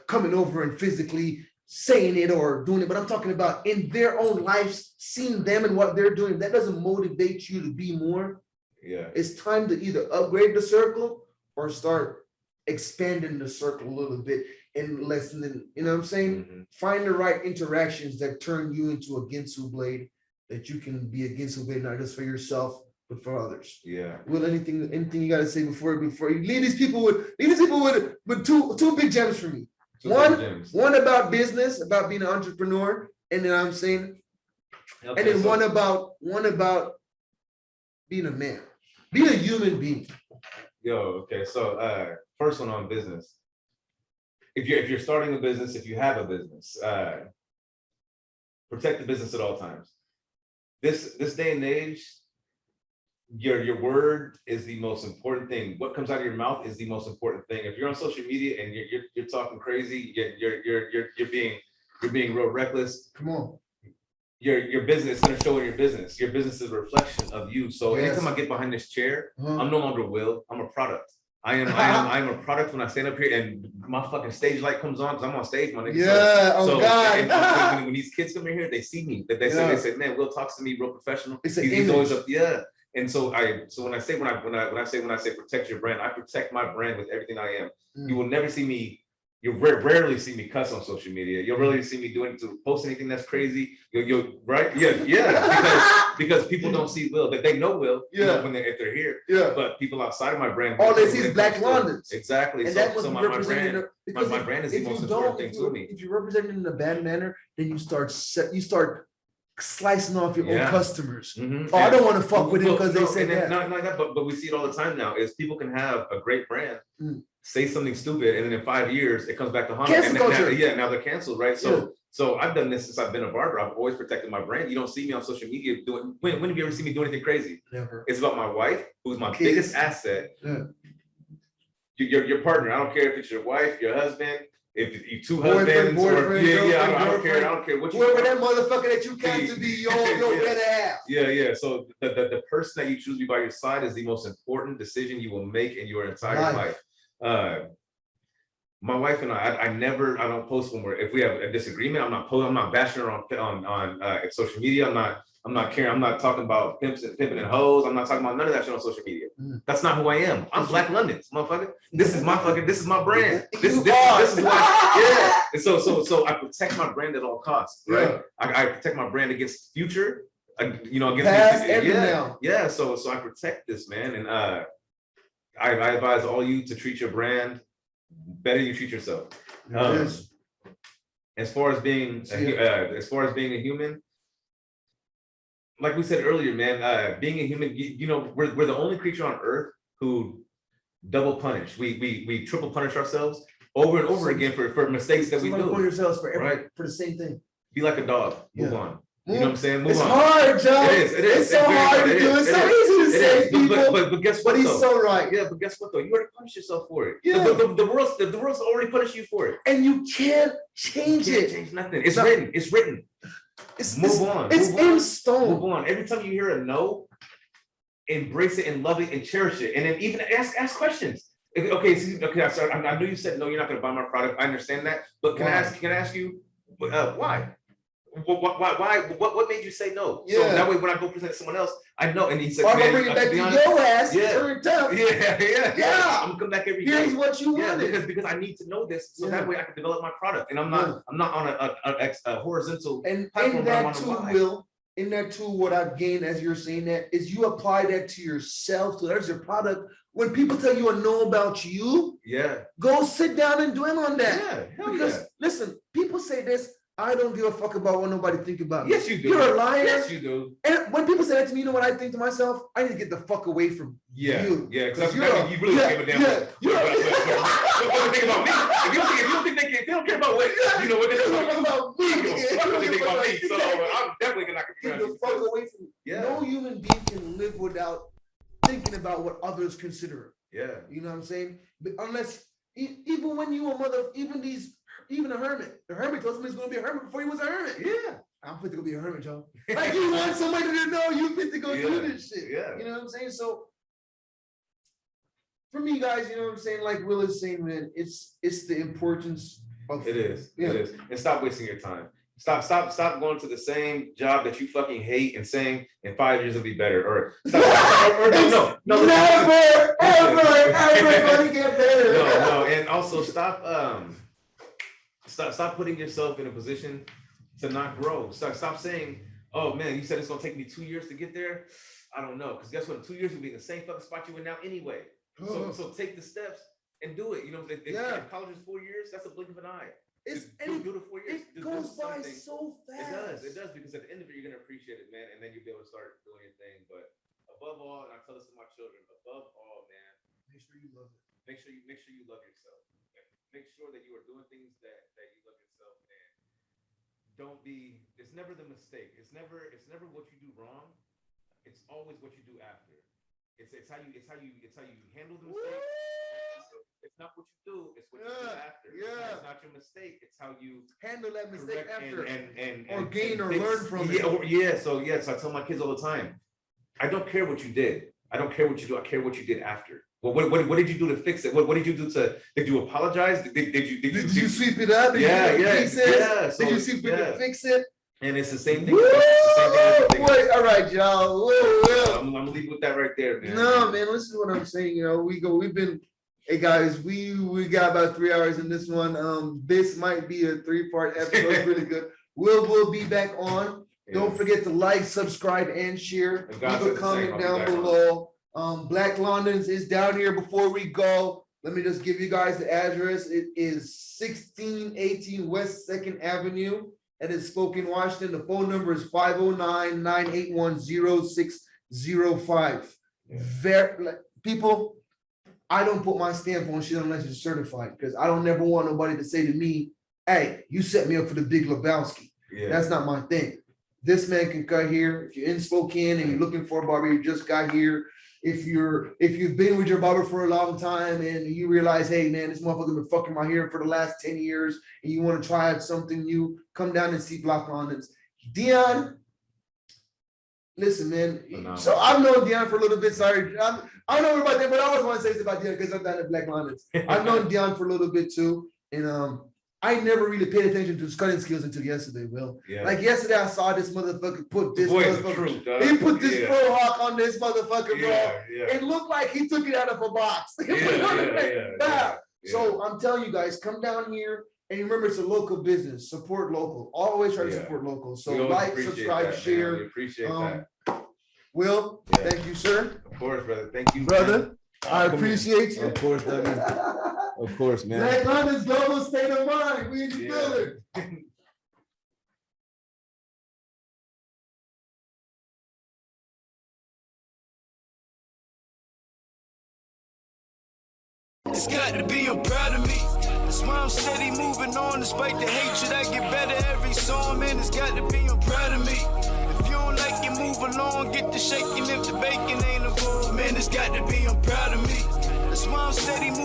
coming over and physically saying it or doing it, but I'm talking about in their own lives, seeing them and what they're doing, that doesn't motivate you to be more. Yeah. It's time to either upgrade the circle or start expanding the circle a little bit and lessening, you know what I'm saying? Find the right interactions that turn you into a Ginsu blade, that you can be a Ginsu blade, not just for yourself, but for others. Yeah. Will, anything you got to say before you leave these people with two big gems for me. One about business, about being an entrepreneur, and then I'm saying, and then one about being a man, being a human being. Okay. So first one on business. If you're starting a business, if you have a business, protect the business at all times. This day and age, your word is the most important thing. What comes out of your mouth is the most important thing. If you're on social media and you're talking crazy, you're being real reckless. Come on. Your business is going to show in your business. Your business is a reflection of you. So anytime I get behind this chair, I'm no longer Will. I'm a product. I am a product when I stand up here and my fucking stage light comes on because I'm on stage, my nigga. Yeah, God. And when these kids come in here, they see me. They say, man, Will talks to me real professional. He's always up, And so when I say protect your brand, I protect my brand with everything I am. You will never see me. You'll rarely see me cuss on social media. You'll rarely see me post anything that's crazy. You'll right? Because people don't see Will, that they know Will, if they're here. Yeah. But people outside of my brand, all they see is Black Londons. Exactly. And so my brand is the most important thing to me. If you represent it in a bad manner, then you start slicing off your own customers. Oh, I don't want to fuck with it because they say that. Not like that, but we see it all the time now. Is people can have a great brand, say something stupid, and then in 5 years it comes back to haunt them. Now they're canceled, right? So I've done this since I've been a barber. I've always protected my brand. You don't see me on social media doing. When have you ever seen me do anything crazy? Never. It's about my wife, who's my biggest asset. Your partner. I don't care if it's your wife, your husband. If you two husbands, I don't care what you. Whoever that motherfucker that you got to be your better half. Yeah. So the person that you choose to be by your side is the most important decision you will make in your entire life. My wife and I don't post when if we have a disagreement. I'm not bashing her on social media. I'm not caring. I'm not talking about pimping and hoes. I'm not talking about none of that shit on social media. That's not who I am. I'm Black Londons, motherfucker. This is my brand. This is why. And so I protect my brand at all costs, right? I protect my brand against future against past and now. Yeah. So I protect this, man, and I advise all you to treat your brand better than you treat yourself. As far as being a human, like we said earlier, man, being a human, we're the only creature on earth who double punish. We triple punish ourselves over and over again for mistakes that we do. Punish yourselves for the same thing. Be like a dog. Move on. You know what I'm saying? It's hard, Joe. It is. It's so hard to do. It's so easy to say, people. But guess what? But he's so right. Yeah, but guess what though? You already punished yourself for it. Yeah. The world's already punished you for it. And you can't change it. Change nothing. It's written. It's written. Move on. It's in stone. Move on. Every time you hear a no, embrace it and love it and cherish it. And then even ask questions. Okay, sorry. I know you said no, you're not gonna buy my product. I understand that. But can I ask you why? Why? What made you say no? Yeah. So that way, when I go present to someone else, I know. And he said, "I'm gonna bring it back to your ass." Yeah. Turned up. Yeah. I'm gonna come back every day. Here's what you wanted. Because I need to know this, so that way I can develop my product. And I'm not on a horizontal. And in that too, Will. In that too, what I've gained as you're saying that is you apply that to yourself. So there's your product. When people tell you a no about you, go sit down and dwell on that. Because listen, people say this. I don't give a fuck about what nobody think about me. Yes, you do. You're a liar. Yes, you do. And when people say that to me, you know what I think to myself? I need to get the fuck away from you. Yeah, because you really don't give a damn. What they think about me? If you don't think they don't care about what what they think about me. What they think about me? So I'm definitely not get the fuck away from you. No human being can live without thinking about what others consider. Yeah. You know what I'm saying? But unless even when you a mother, even a hermit. The hermit told him he's going to be a hermit before he was a hermit. Yeah. I'm fit to go be a hermit, Joe. Like you want somebody to know you fit to go do this shit. Yeah. You know what I'm saying? So for me, guys, you know what I'm saying? Like Will is saying, man, it's the importance of it is. And stop wasting your time. Stop going to the same job that you fucking hate and saying in 5 years it'll be better. Or no. Never, ever gonna get better. No. And also stop putting yourself in a position to not grow. Stop saying, oh man, you said it's gonna take me 2 years to get there. I don't know. Because guess what? In 2 years you'll be in the same fucking spot you in now anyway. So take the steps and do it. You know, if college is 4 years, that's a blink of an eye. Do the 4 years. It goes by so fast. It does, because at the end of it, you're gonna appreciate it, man, and then you'll be able to start doing your thing. But above all, and I tell this to my children, above all, man, make sure you love it. Make sure you love yourself. Make sure that you are doing things that you love yourself, and don't be. It's never the mistake. It's never what you do wrong. It's always what you do after. It's how you handle the mistake. It's not what you do, it's what you do after. It's not your mistake, it's how you handle that mistake after and gain or learn from it. So I tell my kids all the time, I don't care what you did. I don't care what you do, I care what you did after. Well, what did you do to fix it? What did you do did you apologize? Did you sweep it up? Did you sweep it to fix it? And it's the same thing. Wait, all right, y'all. I'm gonna leave with that right there, man. No, man, listen to what I'm saying. We've been. Hey guys, we got about 3 hours in this one. This might be a 3-part episode. It's really good. We'll be back on. Don't forget to like, subscribe, and share. Leave a comment down below. Black London's is down here before we go. Let me just give you guys the address. It is 1618 West 2nd Avenue. That is Spokane, Washington. The phone number is 509-981-0605. People, I don't put my stamp on shit unless it's certified, because I don't never want nobody to say to me, hey, you set me up for the Big Lebowski. That's not my thing. This man can cut here. If you're in Spokane and you're looking for a barber, you just got here. If you've been with your barber for a long time and you realize, hey man, this motherfucker been fucking my hair for the last 10 years and you want to try out something new, come down and see Black London's. Dion, listen, man. So I've known Dion for a little bit. Sorry, I don't know about that, but I always want to say this about Dion because I'm down at Black London's. I've known Dion for a little bit too, and I never really paid attention to his cutting skills until yesterday, Will. Like yesterday, I saw this motherfucker put this motherfucker. He put this Pro Hawk on this motherfucker, bro. It looked like he took it out of a box. So I'm telling you guys, come down here. And remember, it's a local business. Support local. Always try to support local. So like, subscribe, share. We appreciate that. Will, thank you, sir. Of course, brother. Thank you, brother. I appreciate you. Of course, Dougie. Of course, man. Black London's global state of mind. We in the building. It's got to be, I'm proud of me. That's why I'm steady moving on. Despite the hatred, I get better every song, man. It's got to be, I'm proud of me. If you don't like it, move along. Get the shaking if the bacon ain't involved, man. It's got to be, I'm proud of me. That's why I'm steady moving.